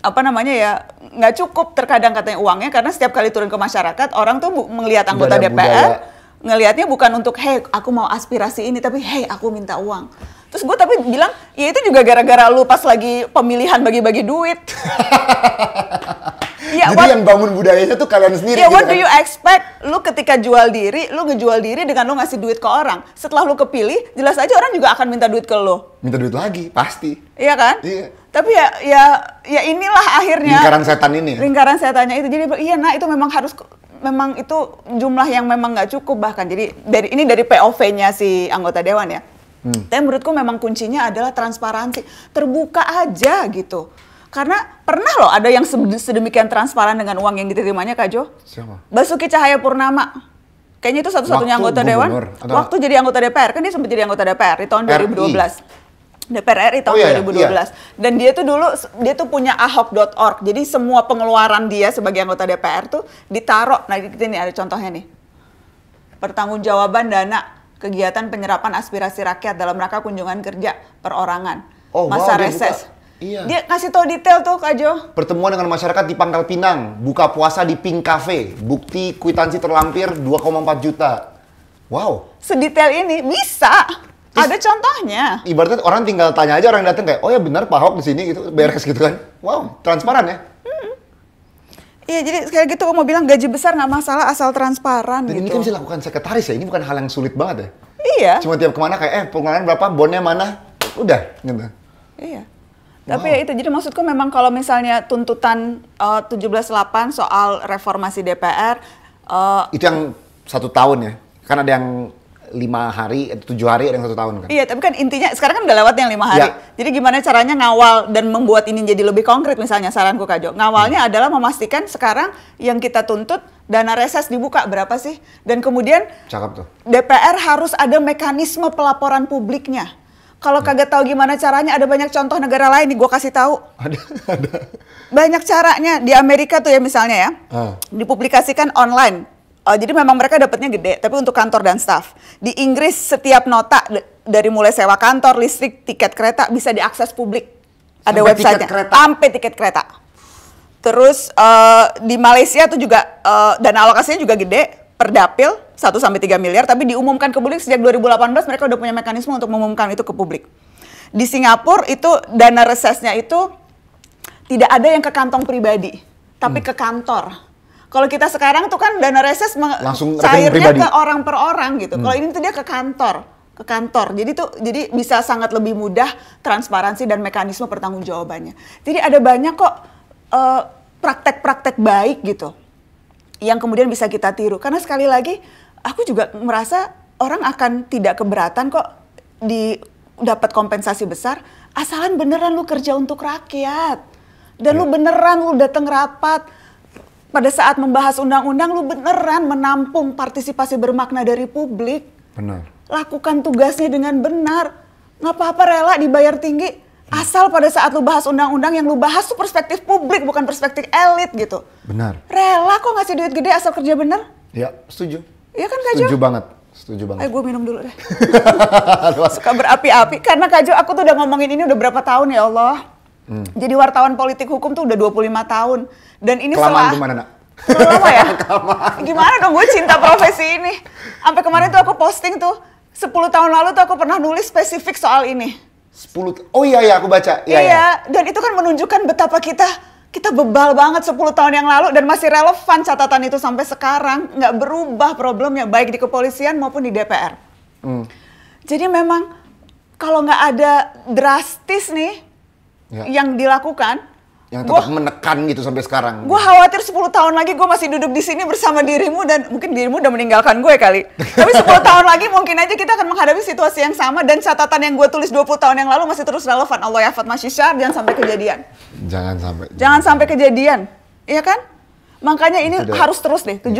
Speaker 1: nggak cukup terkadang katanya uangnya, karena setiap kali turun ke masyarakat orang tuh melihat anggota DPR ngelihatnya bukan untuk hey aku mau aspirasi ini, tapi hey aku minta uang. Terus gue tapi bilang ya itu juga gara-gara lu pas lagi pemilihan bagi-bagi duit. Ya,
Speaker 2: jadi yang bangun budayanya tuh kalian sendiri.
Speaker 1: Ya,
Speaker 2: gitu
Speaker 1: what do you expect? Lu ketika jual diri, lu ngejual diri dengan lu ngasih duit ke orang. Setelah lu kepilih, jelas aja orang juga akan minta duit ke lu.
Speaker 2: Minta duit lagi, pasti.
Speaker 1: Iya kan?
Speaker 2: Iya.
Speaker 1: Tapi ya inilah akhirnya.
Speaker 2: Lingkaran setan ini.
Speaker 1: Lingkaran setannya itu. Jadi iya nah itu memang itu jumlah yang memang nggak cukup bahkan. Jadi dari POV-nya si anggota dewan ya. Tapi menurutku memang kuncinya adalah transparansi. Terbuka aja gitu. Karena pernah loh ada yang sedemikian transparan dengan uang yang diterimanya Kak Jo.
Speaker 2: Siapa?
Speaker 1: Basuki Cahayapurnama. Kayaknya itu satu-satunya anggota dewan. Waktu jadi anggota DPR, kan dia sempat jadi anggota DPR di tahun 2012. DPR RI tahun 2012. Iya. Dan dia tuh punya ahok.org. Jadi semua pengeluaran dia sebagai anggota DPR tuh ditaruh. Nah, ini ada contohnya nih. Pertanggungjawaban dana kegiatan penyerapan aspirasi rakyat dalam rangka kunjungan kerja perorangan. Masa reses.
Speaker 2: Iya.
Speaker 1: Dia kasih tahu detail tuh Kak Jo.
Speaker 2: Pertemuan dengan masyarakat di Pangkal Pinang, buka puasa di Pink Cafe, bukti kwitansi terlampir 2,4 juta. Wow. Sedetail ini bisa. Terus, ada contohnya. Ibaratnya orang tinggal tanya aja, orang datang kayak, oh ya benar Pak Ahok di sini gitu, beres gitu kan. Wow, transparan ya.
Speaker 1: Iya, jadi sekali lagi tuh aku mau bilang gaji besar nggak masalah asal transparan
Speaker 2: Dan
Speaker 1: gitu.
Speaker 2: ini kan bisa dilakukan sekretaris ya, ini bukan hal yang sulit banget ya.
Speaker 1: Iya.
Speaker 2: Cuma tiap kemana kayak, pengeluaran berapa, bonnya mana, udah gitu.
Speaker 1: Iya. Tapi ya itu, jadi maksudku memang kalau misalnya tuntutan 17.8 soal reformasi DPR.
Speaker 2: Itu yang 1 tahun ya, kan ada yang 5 hari, 7 hari, ada yang 1 tahun kan.
Speaker 1: Iya, tapi kan intinya sekarang kan udah lewat yang 5 hari.
Speaker 2: Ya.
Speaker 1: Jadi gimana caranya ngawal dan membuat ini jadi lebih konkret misalnya saranku Kak Jo. Ngawalnya adalah memastikan sekarang yang kita tuntut dana reses dibuka berapa sih? Dan kemudian
Speaker 2: Cakep tuh.
Speaker 1: DPR harus ada mekanisme pelaporan publiknya. Kalau kagak tahu gimana caranya, ada banyak contoh negara lain nih, gue kasih tahu.
Speaker 2: Ada.
Speaker 1: Banyak caranya. Di Amerika tuh ya misalnya ya, dipublikasikan online. Jadi memang mereka dapatnya gede, tapi untuk kantor dan staf. Di Inggris setiap nota dari mulai sewa kantor, listrik, tiket kereta bisa diakses publik. Ada
Speaker 2: Sampai
Speaker 1: websitenya.
Speaker 2: tiket kereta?
Speaker 1: Sampai tiket kereta. Terus di Malaysia tuh juga dana alokasinya juga gede per dapil 1-3 miliar, tapi diumumkan ke publik sejak 2018 mereka udah punya mekanisme untuk mengumumkan itu ke publik. Di Singapura itu dana resesnya itu tidak ada yang ke kantong pribadi, tapi ke kantor. Kalau kita sekarang tuh kan dana reses
Speaker 2: Langsung
Speaker 1: cairnya ke orang per orang gitu. Kalau ini tuh dia ke kantor. Jadi bisa sangat lebih mudah transparansi dan mekanisme pertanggungjawabannya. Jadi ada banyak kok praktek-praktek baik gitu yang kemudian bisa kita tiru. Karena sekali lagi aku juga merasa orang akan tidak keberatan kok dapat kompensasi besar asalan beneran lu kerja untuk rakyat. Dan lu beneran lu datang rapat. Pada saat membahas undang-undang, lu beneran menampung partisipasi bermakna dari publik.
Speaker 2: Benar.
Speaker 1: Lakukan tugasnya dengan benar. Nggak apa-apa rela dibayar tinggi. Asal pada saat lu bahas undang-undang, yang lu bahas tuh perspektif publik, bukan perspektif elit gitu.
Speaker 2: Benar.
Speaker 1: Rela kok ngasih duit gede asal kerja bener?
Speaker 2: Ya, setuju.
Speaker 1: Iya kan Kak Jo?
Speaker 2: Setuju banget.
Speaker 1: Ayo gue minum dulu deh. Suka berapi-api. Karena Kak Jo, aku tuh udah ngomongin ini udah berapa tahun ya Allah. Jadi wartawan politik hukum tuh udah 25 tahun. Dan ini
Speaker 2: kelamaan kemana nak?
Speaker 1: Terlalu lama ya? Gimana dong, gue cinta profesi ini. Sampai kemarin tuh aku posting tuh, 10 tahun lalu tuh aku pernah nulis spesifik soal ini.
Speaker 2: 10, oh iya aku baca.
Speaker 1: Iya, dan itu kan menunjukkan betapa kita bebal banget 10 tahun yang lalu dan masih relevan catatan itu sampai sekarang. Nggak berubah problemnya, baik di kepolisian maupun di DPR. Jadi memang kalau nggak ada drastis nih yang dilakukan,
Speaker 2: yang tetap menekan gitu sampai sekarang.
Speaker 1: Gue khawatir 10 tahun lagi gue masih duduk di sini bersama dirimu dan mungkin dirimu udah meninggalkan gue kali. Tapi 10 tahun lagi mungkin aja kita akan menghadapi situasi yang sama dan catatan yang gue tulis 20 tahun yang lalu masih terus relevan. Allah yafat masyisyar, jangan sampai kejadian. Jangan sampai kejadian. Iya kan? Makanya ini harus terus deh. 17+8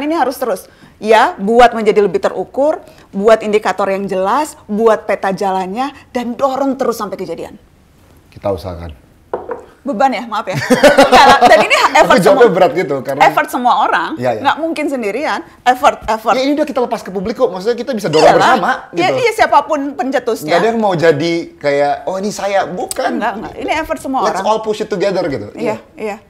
Speaker 1: ini harus terus. Ya, buat menjadi lebih terukur, buat indikator yang jelas, buat peta jalannya, dan dorong terus sampai kejadian.
Speaker 2: Kita usahakan.
Speaker 1: Beban ya, maaf ya. Enggak lah, dan ini effort semua,
Speaker 2: berat gitu, karena
Speaker 1: effort semua orang, nggak mungkin sendirian. Effort.
Speaker 2: Ya ini udah kita lepas ke publik kok, maksudnya kita bisa dorong bersama. Gitu.
Speaker 1: Ya, iya siapapun pencetusnya.
Speaker 2: Nggak ada yang mau jadi kayak, oh ini saya, bukan.
Speaker 1: Enggak. Ini effort semua
Speaker 2: Let's
Speaker 1: orang.
Speaker 2: all push it together gitu.
Speaker 1: Iya.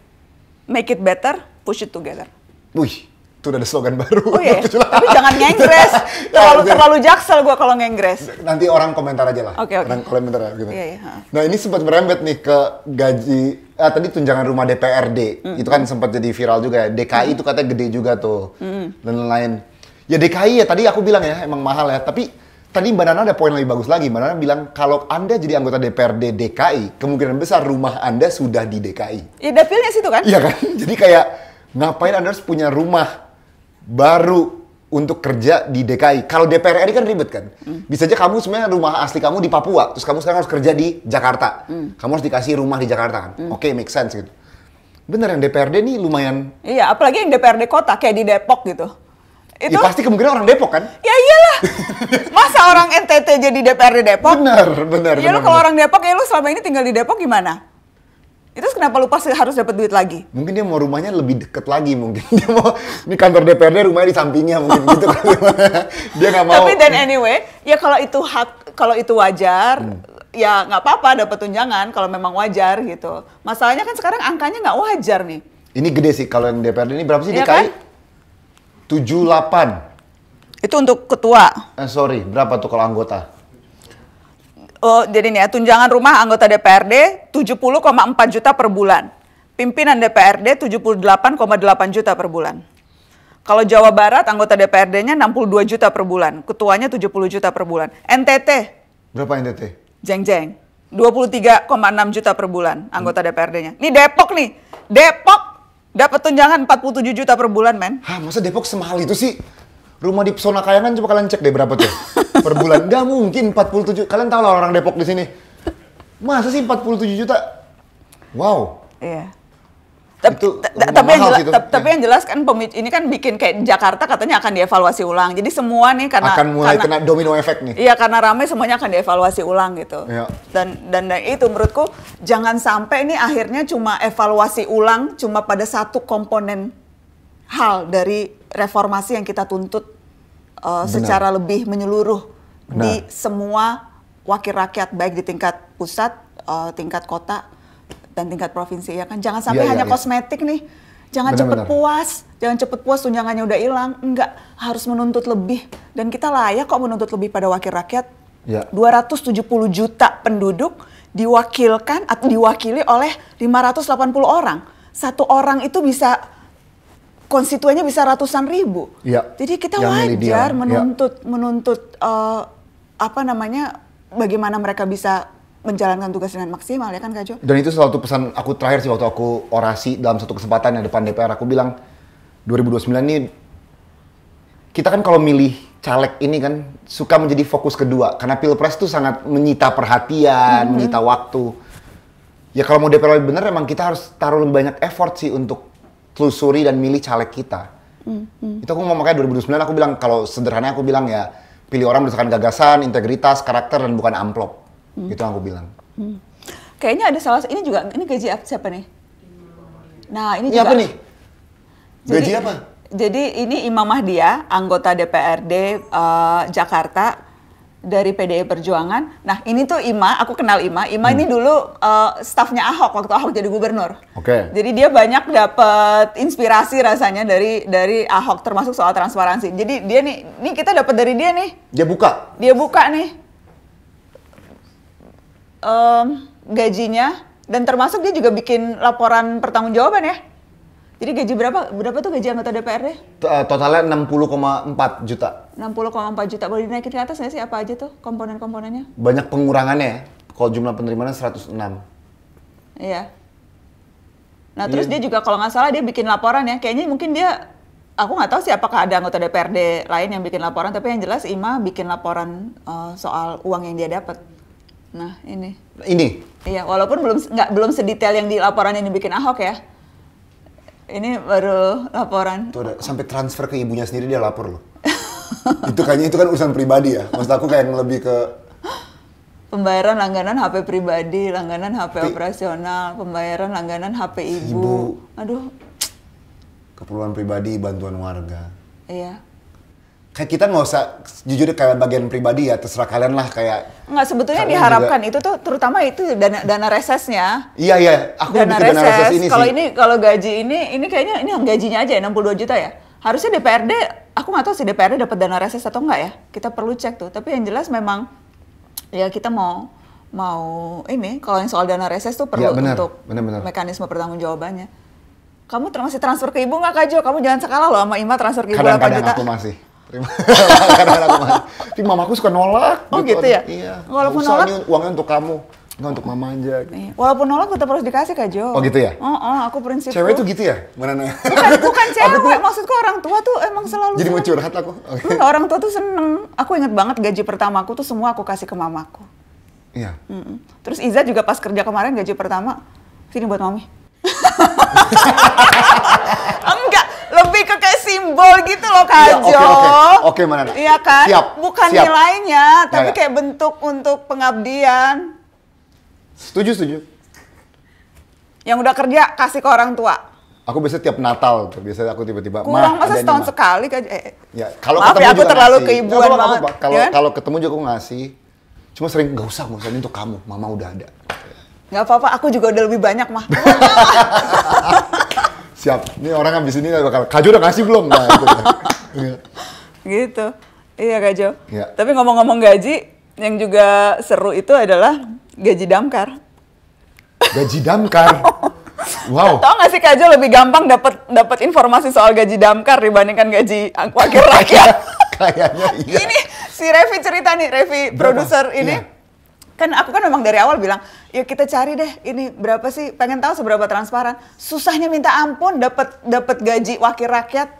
Speaker 1: Make it better, push it together.
Speaker 2: Wih, itu udah ada slogan baru.
Speaker 1: Oh iya, tapi jangan ngenggres. Terlalu jaksel gue kalau ngenggres.
Speaker 2: Nanti orang komentar aja lah.
Speaker 1: Oke.
Speaker 2: Orang komentar gitu.
Speaker 1: Iya.
Speaker 2: Nah ini sempat merembet nih ke gaji, tadi tunjangan rumah DPRD. Itu kan sempat jadi viral juga ya. DKI itu katanya gede juga tuh. Dan lain-lain. Ya DKI ya tadi aku bilang ya, emang mahal ya. Tapi tadi Mbak Nana ada poin lebih bagus lagi. Mbak Nana bilang kalau Anda jadi anggota DPRD DKI, kemungkinan besar rumah Anda sudah di DKI.
Speaker 1: Ya dapilnya situ kan?
Speaker 2: Iya kan? Jadi kayak ngapain Anda harus punya rumah baru untuk kerja di DKI. Kalau DPR RI kan ribet kan. Bisa aja kamu sebenarnya rumah asli kamu di Papua, terus kamu sekarang harus kerja di Jakarta. Kamu harus dikasih rumah di Jakarta kan. Oke, make sense gitu. Bener yang DPRD nih lumayan.
Speaker 1: Iya, apalagi yang DPRD kota kayak di Depok gitu. Itu
Speaker 2: ya pasti kemungkinan orang Depok kan?
Speaker 1: Ya iyalah. Masa orang NTT jadi DPRD Depok?
Speaker 2: Bener.
Speaker 1: Ya lu kalau orang Depok ya lu selama ini tinggal di Depok gimana? Itu kenapa lu pasti harus dapat duit lagi?
Speaker 2: Mungkin dia mau rumahnya lebih deket lagi mungkin. Dia mau, ini kantor DPRD rumahnya di sampingnya mungkin gitu kan. Dia nggak mau.
Speaker 1: Tapi then anyway, ya kalau itu hak, kalau itu wajar, ya nggak apa-apa dapat tunjangan kalau memang wajar gitu. Masalahnya kan sekarang angkanya nggak wajar nih.
Speaker 2: Ini gede sih kalau yang DPRD ini berapa sih
Speaker 1: ya
Speaker 2: DKI?
Speaker 1: Kan? 78. Itu untuk ketua.
Speaker 2: Sorry, berapa tuh kalau anggota?
Speaker 1: Oh, jadi nih ya, tunjangan rumah anggota DPRD 70,4 juta per bulan. pimpinan DPRD 78,8 juta per bulan. Kalau Jawa Barat anggota DPRD-nya 62 juta per bulan, ketuanya 70 juta per bulan. NTT
Speaker 2: Berapa NTT?
Speaker 1: jeng-jeng 23,6 juta per bulan anggota DPRD-nya. Ini Depok nih. Depok dapat tunjangan 47 juta per bulan, men.
Speaker 2: Hah, masa Depok semahal itu sih? Rumah di Pesona Kayangan coba kalian cek deh berapa tuh per bulan. Nggak mungkin 47. Kalian tahu lah orang Depok di sini. Masa sih 47 juta? Wow.
Speaker 1: Iya. Tapi yang jelas kan ini kan bikin kayak Jakarta katanya akan dievaluasi ulang. Jadi semua nih
Speaker 2: akan mulai kena domino efek nih.
Speaker 1: Iya, karena ramai semuanya akan dievaluasi ulang gitu.
Speaker 2: Iya.
Speaker 1: Dan itu menurutku jangan sampai ini akhirnya cuma evaluasi ulang cuma pada satu komponen hal dari reformasi yang kita tuntut secara lebih menyeluruh di semua wakil rakyat baik di tingkat pusat, tingkat kota dan tingkat provinsi, ya kan. Jangan sampai hanya kosmetik nih. Jangan cepet puas tunjangannya udah hilang. Enggak, harus menuntut lebih. Dan kita layak kok menuntut lebih pada wakil rakyat. 270 juta penduduk diwakilkan atau diwakili oleh 580 orang. Satu orang itu bisa konstituennya bisa ratusan ribu. Jadi kita wajar menuntut bagaimana mereka bisa menjalankan tugas dengan maksimal, ya kan Kak Jo?
Speaker 2: Dan itu salah satu pesan aku terakhir sih waktu aku orasi dalam satu kesempatan yang depan DPR, aku bilang 2029 ini kita kan kalau milih caleg ini kan suka menjadi fokus kedua karena Pilpres tuh sangat menyita perhatian, menyita waktu. Ya kalau mau DPR lebih benar emang kita harus taruh lebih banyak effort sih untuk telusuri dan milih caleg kita. Itu aku mau makanya 2029 aku bilang kalau sederhananya aku bilang ya pilih orang berdasarkan gagasan, integritas, karakter dan bukan amplop. Gitu yang aku bilang.
Speaker 1: Kayaknya ada ini juga, ini gaji siapa nih? Nah ini
Speaker 2: juga. Apa nih? Gaji apa?
Speaker 1: Jadi ini Imam Mahdia, anggota DPRD Jakarta dari PDI Perjuangan. Nah ini tuh aku kenal Ima ini dulu stafnya Ahok waktu Ahok jadi gubernur. Jadi dia banyak dapat inspirasi rasanya dari Ahok termasuk soal transparansi. Jadi dia nih kita dapat dari dia nih. Dia buka nih. Gajinya dan termasuk dia juga bikin laporan pertanggungjawaban ya. Jadi gaji berapa tuh gaji anggota DPRD?
Speaker 2: Totalnya 60,4 juta.
Speaker 1: 60,4 juta. Boleh dinaikin ke atas nggak sih apa aja tuh komponen-komponennya?
Speaker 2: Banyak pengurangannya ya. Kalau jumlah penerimaannya 106.
Speaker 1: Iya. Nah terus dia juga kalau nggak salah dia bikin laporan ya. Kayaknya mungkin aku nggak tahu sih apakah ada anggota DPRD lain yang bikin laporan. Tapi yang jelas Ima bikin laporan soal uang yang dia dapat. Nah ini. Iya, walaupun belum sedetail yang di laporan yang dibikin Ahok ya. Ini baru laporan.
Speaker 2: Tuh sampai transfer ke ibunya sendiri dia lapor loh. Itu kan urusan pribadi ya. Maksud aku kayak lebih ke
Speaker 1: pembayaran langganan HP pribadi, langganan HP operasional, pembayaran langganan HP ibu. Aduh.
Speaker 2: Keperluan pribadi, bantuan warga.
Speaker 1: Iya.
Speaker 2: Kayak kita nggak usah jujur kayak bagian pribadi ya, terserah kalian lah kayak.
Speaker 1: Nggak, sebetulnya diharapkan juga, itu tuh terutama itu dana resesnya.
Speaker 2: Iya, aku dana reses ini
Speaker 1: kalau sih. Kalau gaji ini kayaknya ini gajinya aja 62 juta ya. Harusnya DPRD, aku nggak tahu sih DPRD dapat dana reses atau enggak ya. Kita perlu cek tuh. Tapi yang jelas memang ya kita mau ini kalau yang soal dana reses tuh perlu untuk mekanisme pertanggungjawabannya. Kamu masih transfer ke ibu nggak Kak Jo? Kamu jangan sekala loh sama Ima transfer ke ibu 8 juta.
Speaker 2: Kadang-kadang aku masih. Tapi mamaku suka nolak.
Speaker 1: Oh gitu ya?
Speaker 2: Iya.
Speaker 1: Walaupun nolak,
Speaker 2: ini uangnya untuk kamu, nggak untuk mama aja. Gitu.
Speaker 1: Walaupun nolak tetap harus dikasih Kak Jo.
Speaker 2: Oh gitu ya?
Speaker 1: Aku prinsip.
Speaker 2: Cewek tuh gitu ya? Mana nanya?
Speaker 1: Bukan cewek, maksudku orang tua tuh emang selalu.
Speaker 2: Jadi mau curhat aku.
Speaker 1: Orang tua tuh seneng. Aku inget banget gaji pertamaku tuh semua aku kasih ke mamaku.
Speaker 2: Iya.
Speaker 1: Terus Iza juga pas kerja kemarin gaji pertama, sini buat mami. Enggak, lebih ke kayak simbol gitu loh Kak Jo.
Speaker 2: Oke, mana?
Speaker 1: Iya kan? Bukan
Speaker 2: siap.
Speaker 1: Nilainya, tapi kayak bentuk untuk pengabdian.
Speaker 2: Setuju.
Speaker 1: Yang udah kerja kasih ke orang tua.
Speaker 2: Aku biasanya tiap Natal tuh, biasanya aku tiba-tiba.
Speaker 1: Kurang masa setahun sekali Kak.
Speaker 2: Ya, kalau
Speaker 1: maaf
Speaker 2: ketemu
Speaker 1: ya, aku
Speaker 2: juga
Speaker 1: terlalu
Speaker 2: ngasih.
Speaker 1: keibuan banget.
Speaker 2: Kalau ketemu juga aku ngasih. Cuma sering nggak usah ini untuk kamu, mama udah ada.
Speaker 1: Nggak apa-apa, aku juga udah lebih banyak mah.
Speaker 2: Siap, ini orang habis ini bakal, Kak Jo udah ngasih belum? Nah,
Speaker 1: gitu, iya Kak Jo.
Speaker 2: Ya.
Speaker 1: Tapi ngomong-ngomong gaji, yang juga seru itu adalah gaji damkar.
Speaker 2: Gaji damkar? Wow.
Speaker 1: Tau nggak sih Kak Jo lebih gampang dapat informasi soal gaji damkar dibandingkan gaji wakil rakyat?
Speaker 2: Kayaknya iya.
Speaker 1: Ini si Revi cerita nih, Revi produser ini.
Speaker 2: Iya.
Speaker 1: Kan aku kan memang dari awal bilang, yuk kita cari deh ini berapa sih, pengen tahu seberapa transparan. Susahnya minta ampun dapat gaji wakil rakyat.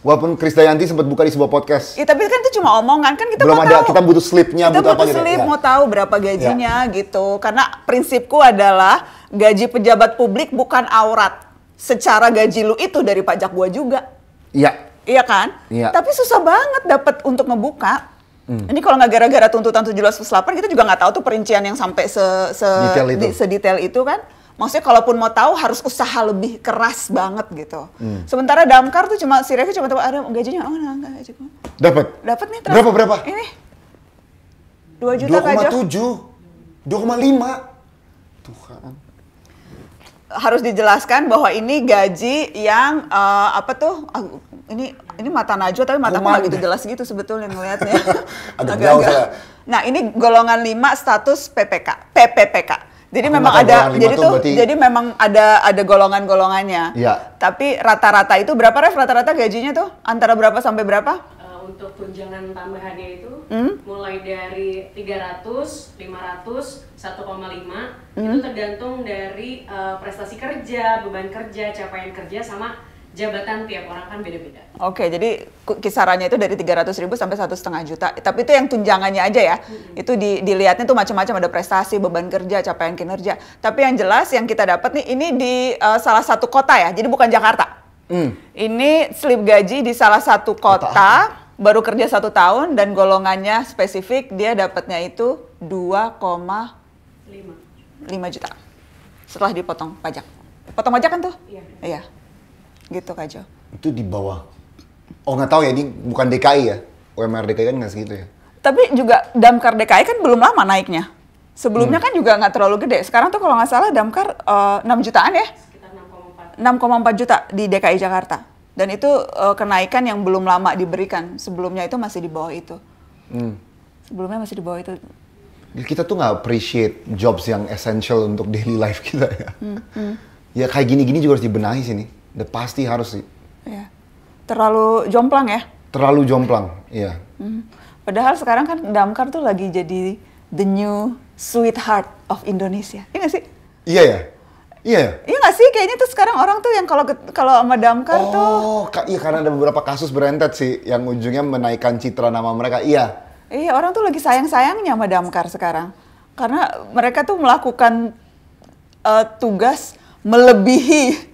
Speaker 2: Walaupun Krisdayanti sempat buka di sebuah podcast.
Speaker 1: Ya, tapi kan itu cuma omongan, kan kita
Speaker 2: Belum
Speaker 1: mau
Speaker 2: ada,
Speaker 1: tahu.
Speaker 2: kita butuh slipnya,
Speaker 1: Kita butuh
Speaker 2: gitu.
Speaker 1: slip,
Speaker 2: Ya.
Speaker 1: mau tahu berapa gajinya gitu. Karena prinsipku adalah gaji pejabat publik bukan aurat. Secara gaji lu itu dari pajak gua juga.
Speaker 2: Iya.
Speaker 1: Iya kan?
Speaker 2: Iya.
Speaker 1: Tapi susah banget dapat untuk ngebuka. Ini kalau nggak gara-gara tuntutan 17+8 kita juga nggak tahu tuh perincian yang sampai
Speaker 2: Detail itu.
Speaker 1: sedetail itu kan. Maksudnya kalaupun mau tahu harus usaha lebih keras banget gitu. Sementara damkar tuh cuma si Revi cuma tahu ada gajinya, oh enggak gaji gua. Dapat nih
Speaker 2: Berapa?
Speaker 1: Ini 2 juta Kak Jo.
Speaker 2: 2,7. 2,5. Tuhan.
Speaker 1: Harus dijelaskan bahwa ini gaji yang apa tuh? Ini mata Najwa tapi mata aku nggak gitu jelas gitu sebetulnya ngelihatnya.
Speaker 2: Agak jauh saya.
Speaker 1: Nah, ini golongan 5 status PPPK. Jadi
Speaker 2: Aku
Speaker 1: memang
Speaker 2: nggak tahu
Speaker 1: ada
Speaker 2: golongan 5
Speaker 1: jadi
Speaker 2: tuh
Speaker 1: tuh
Speaker 2: berarti-
Speaker 1: jadi memang ada golongan-golongannya.
Speaker 2: Iya.
Speaker 1: Tapi rata-rata itu berapa Ref? Rata-rata gajinya tuh antara berapa sampai berapa?
Speaker 3: Untuk tunjangan tambahannya itu mulai dari 300, 500, 1,5 itu tergantung dari prestasi kerja, beban kerja, capaian kerja sama jabatan tiap orang kan beda-beda.
Speaker 1: Oke, jadi kisarannya itu dari 300.000 sampai 1,5 juta. Tapi itu yang tunjangannya aja ya. Itu dilihatnya tuh macam-macam, ada prestasi, beban kerja, capaian kinerja. Tapi yang jelas yang kita dapat nih ini di salah satu kota ya. Jadi bukan Jakarta. Ini slip gaji di salah satu kota, baru kerja 1 tahun dan golongannya spesifik dia dapatnya itu 2,5 juta. Setelah dipotong pajak. Potong pajak kan tuh?
Speaker 3: Iya.
Speaker 1: Iya. Gitu Kak Jo.
Speaker 2: Itu di bawah. Oh nggak tahu ya, ini bukan DKI ya. UMR DKI kan nggak segitu ya.
Speaker 1: Tapi juga damkar DKI kan belum lama naiknya. Sebelumnya kan juga nggak terlalu gede. Sekarang tuh kalau nggak salah damkar 6 jutaan ya?
Speaker 3: Sekitar 6,4.
Speaker 1: 6,4 juta di DKI Jakarta. Dan itu kenaikan yang belum lama diberikan. Sebelumnya itu masih di bawah itu. Sebelumnya masih di bawah itu.
Speaker 2: Kita tuh nggak appreciate jobs yang essential untuk daily life kita ya. Ya kayak gini-gini juga harus dibenahi sini. Udah pasti harus sih.
Speaker 1: Ya. Terlalu jomplang ya?
Speaker 2: Terlalu jomplang, iya.
Speaker 1: Padahal sekarang kan damkar tuh lagi jadi the new sweetheart of Indonesia. Iya nggak sih?
Speaker 2: Iya ya? Iya ya?
Speaker 1: Iya nggak sih? Kayaknya tuh sekarang orang tuh yang kalau sama damkar tuh...
Speaker 2: Iya karena ada beberapa kasus berentet sih yang ujungnya menaikkan citra nama mereka, iya.
Speaker 1: Iya, orang tuh lagi sayang-sayangnya sama damkar sekarang. Karena mereka tuh melakukan tugas melebihi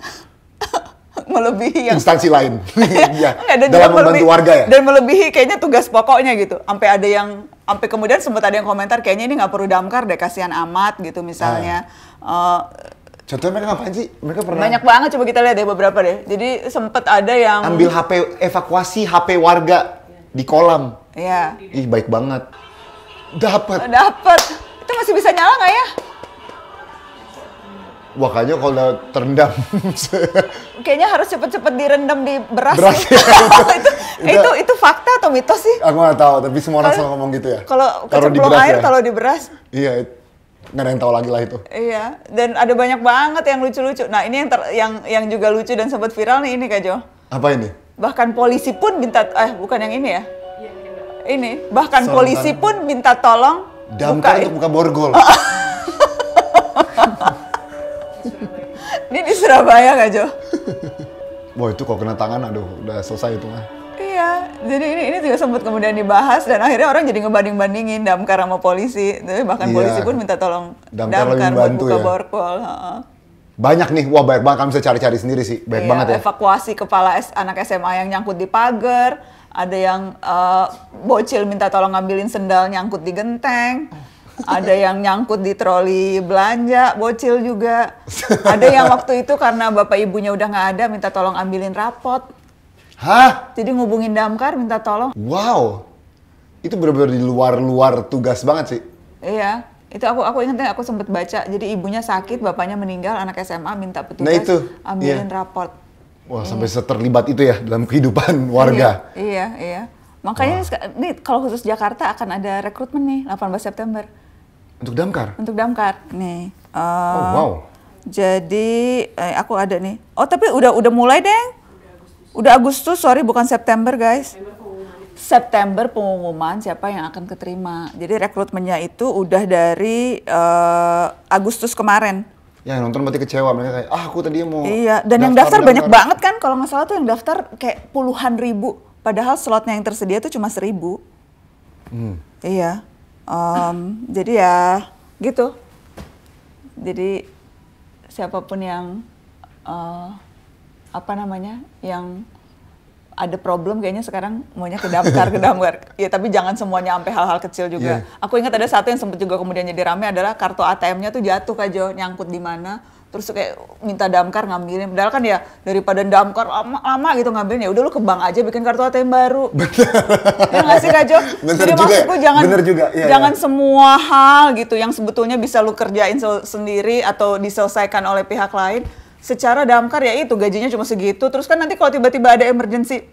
Speaker 1: yang
Speaker 2: Instansi lain. Iya.
Speaker 1: Enggak, dan
Speaker 2: Dalam
Speaker 1: juga
Speaker 2: membantu warga ya?
Speaker 1: Dan melebihi kayaknya tugas pokoknya gitu. Sampai kemudian sempat ada yang komentar kayaknya ini nggak perlu damkar deh, kasihan amat gitu misalnya.
Speaker 2: Contohnya mereka ngapain sih? Mereka pernah
Speaker 1: Banyak banget, coba kita lihat deh beberapa deh. Jadi sempat ada yang
Speaker 2: ambil evakuasi HP warga di kolam.
Speaker 1: Iya.
Speaker 2: Ih, baik banget. Dapat.
Speaker 1: Itu masih bisa nyala nggak ya?
Speaker 2: Wah, kayaknya kalau udah terendam.
Speaker 1: Kayaknya harus cepet-cepet direndam di beras.
Speaker 2: Beras,
Speaker 1: ya. itu fakta atau mitos sih?
Speaker 2: Aku nggak tahu, tapi semua orang selalu ngomong gitu ya.
Speaker 1: Kalau
Speaker 2: Taruh di
Speaker 1: kecemplung
Speaker 2: beras
Speaker 1: air,
Speaker 2: ya.
Speaker 1: taruh di beras.
Speaker 2: Iya, nggak ada yang tahu lagi lah itu.
Speaker 1: Iya, dan ada banyak banget yang lucu-lucu. Nah, ini yang juga lucu dan sempat viral nih ini Kak Jo.
Speaker 2: Apa ini?
Speaker 1: Bahkan polisi pun minta bukan yang ini ya.
Speaker 3: Iya, benar.
Speaker 1: Ini, bahkan
Speaker 2: Serentan.
Speaker 1: polisi pun minta tolong
Speaker 2: Damkar untuk buka borgol.
Speaker 1: Ini di Surabaya Kak Jo.
Speaker 2: Wah, itu kalau kena tangan, aduh, udah selesai itu mah.
Speaker 1: Iya, jadi ini juga sempat kemudian dibahas dan akhirnya orang jadi ngebanding-bandingin damkar sama polisi. Tapi bahkan
Speaker 2: Iya.
Speaker 1: polisi pun minta tolong
Speaker 2: Damkar lebih
Speaker 1: buat
Speaker 2: membantu
Speaker 1: buka
Speaker 2: ya.
Speaker 1: borgol. Heeh.
Speaker 2: Banyak nih, wah banyak banget, kamu bisa cari-cari sendiri sih. Banyak
Speaker 1: Iya,
Speaker 2: banget ya.
Speaker 1: evakuasi kepala anak SMA yang nyangkut di pagar, ada yang bocil minta tolong ngambilin sendal nyangkut di genteng, ada yang nyangkut di troli belanja, bocil juga. Ada yang waktu itu karena bapak ibunya udah nggak ada, minta tolong ambilin rapot.
Speaker 2: Hah?
Speaker 1: Jadi ngubungin damkar minta tolong.
Speaker 2: Wow. Itu benar-benar di luar tugas banget sih.
Speaker 1: Iya, itu aku ingetnya aku sempet baca. Jadi ibunya sakit, bapaknya meninggal, anak SMA minta petugas
Speaker 2: Nah, itu,
Speaker 1: ambilin
Speaker 2: iya.
Speaker 1: rapot.
Speaker 2: Wah, sampai seterlibat itu ya dalam kehidupan warga.
Speaker 1: Iya. Makanya ini kalau khusus Jakarta akan ada rekrutmen nih 18 September
Speaker 2: Untuk damkar?
Speaker 1: untuk damkar. Nih.
Speaker 2: Oh, wow.
Speaker 1: Jadi aku ada nih. Oh tapi udah mulai deh. Udah Agustus, sorry bukan September guys. September pengumuman siapa yang akan keterima. Jadi rekrutmennya itu udah dari Agustus kemarin.
Speaker 2: Yang nonton berarti kecewa, mereka kayak, aku tadi mau.
Speaker 1: Iya, dan yang daftar banyak banget kan, kalau nggak salah tuh yang daftar kayak puluhan ribu. Padahal slotnya yang tersedia tuh cuma 1.000. Iya, jadi ya gitu. Jadi siapapun yang yang ada problem kayaknya sekarang maunya ke damkar. Ya tapi jangan semuanya sampai hal-hal kecil juga. Yeah. Aku ingat ada satu yang sempat juga kemudian jadi rame adalah kartu ATM-nya tuh jatuh Kak Jo, nyangkut di mana. Terus kayak minta damkar ngambilin. Padahal kan ya daripada damkar lama gitu ngambilnya, udah lu ke bank aja bikin kartu ATM baru. Ya nggak sih Kak Jo? Jadi maksudku jangan semua hal gitu yang sebetulnya bisa lu kerjain sendiri atau diselesaikan oleh pihak lain. Secara damkar ya itu gajinya cuma segitu, terus kan nanti kalau tiba-tiba ada emergency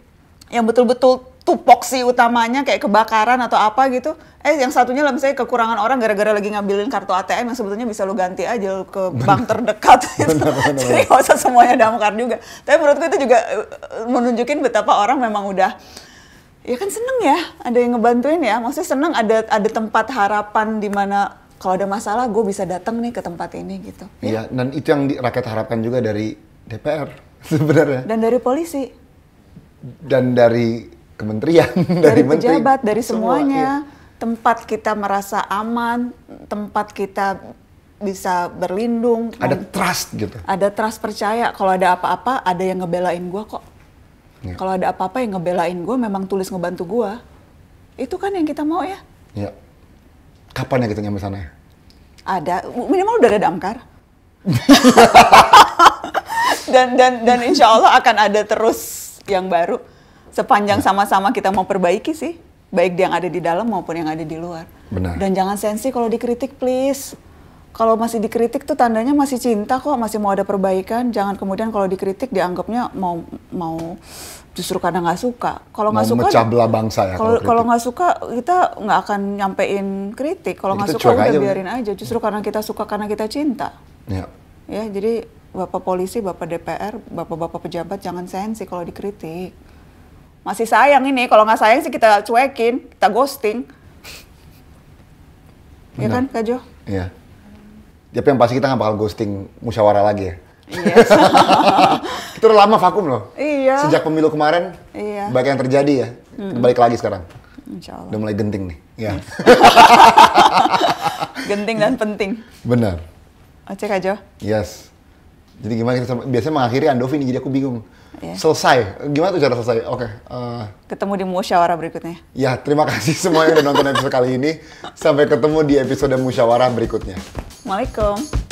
Speaker 1: yang betul-betul tupoksi utamanya kayak kebakaran atau apa gitu, yang satunya lah misalnya kekurangan orang gara-gara lagi ngambilin kartu ATM yang sebetulnya bisa lu ganti aja ke bank terdekat gitu. Jadi nggak usah semuanya damkar juga. Tapi menurutku itu juga menunjukin betapa orang memang udah ya kan seneng ya ada yang ngebantuin ya, maksudnya seneng ada tempat harapan di mana kalau ada masalah gue bisa datang nih ke tempat ini gitu.
Speaker 2: Iya, dan itu yang rakyat harapkan juga dari DPR sebenarnya.
Speaker 1: Dan dari polisi.
Speaker 2: Dan dari kementerian,
Speaker 1: dari pejabat, dari semuanya. Iya. Tempat kita merasa aman, tempat kita bisa berlindung.
Speaker 2: Ada trust gitu.
Speaker 1: Ada trust, percaya kalau ada apa-apa ada yang ngebelain gue kok. Ya. Kalau ada apa-apa yang ngebelain gue memang tulis ngebantu gue. Itu kan yang kita mau ya.
Speaker 2: Iya. Kapan ya kita nyampe sana ya?
Speaker 1: Ada, minimal udah ada damkar. dan insya Allah akan ada terus yang baru. Sepanjang sama-sama kita mau perbaiki sih. Baik yang ada di dalam maupun yang ada di luar.
Speaker 2: Benar.
Speaker 1: Dan jangan sensi kalau dikritik please. Kalau masih dikritik tuh tandanya masih cinta kok, masih mau ada perbaikan. Jangan kemudian kalau dikritik dianggapnya mau justru karena nggak suka. Kalau nggak suka,
Speaker 2: memecah belah bangsa ya.
Speaker 1: Kalau nggak suka kita nggak akan nyampein kritik. Kalau nggak suka udah biarin aja. Justru karena kita suka, karena kita cinta.
Speaker 2: Ya.
Speaker 1: Ya, jadi bapak polisi, bapak DPR, bapak-bapak pejabat jangan sensi kalau dikritik. Masih sayang ini. Kalau nggak sayang sih kita cuekin, kita ghosting. Ya kan, Kak Jo?
Speaker 2: Iya. Tapi yang pasti kita nggak bakal ghosting musyawarah lagi ya.
Speaker 1: Iya.
Speaker 2: Itu udah lama vakum loh.
Speaker 1: Iya.
Speaker 2: Sejak pemilu kemarin,
Speaker 1: iya.
Speaker 2: Banyak yang terjadi ya. Balik lagi sekarang.
Speaker 1: Insya Allah.
Speaker 2: Udah mulai genting nih. Ya.
Speaker 1: Genting dan penting.
Speaker 2: Benar.
Speaker 1: Oke Kak Jo?
Speaker 2: Yes. Jadi gimana kita biasanya mengakhiri Andovi nih, jadi aku bingung.
Speaker 1: Yeah.
Speaker 2: Selesai. Gimana tuh cara selesai? Oke.
Speaker 1: Ketemu di musyawarah berikutnya.
Speaker 2: Ya, terima kasih semua yang udah nonton episode kali ini. Sampai ketemu di episode musyawarah berikutnya.
Speaker 1: Waalaikumsalam.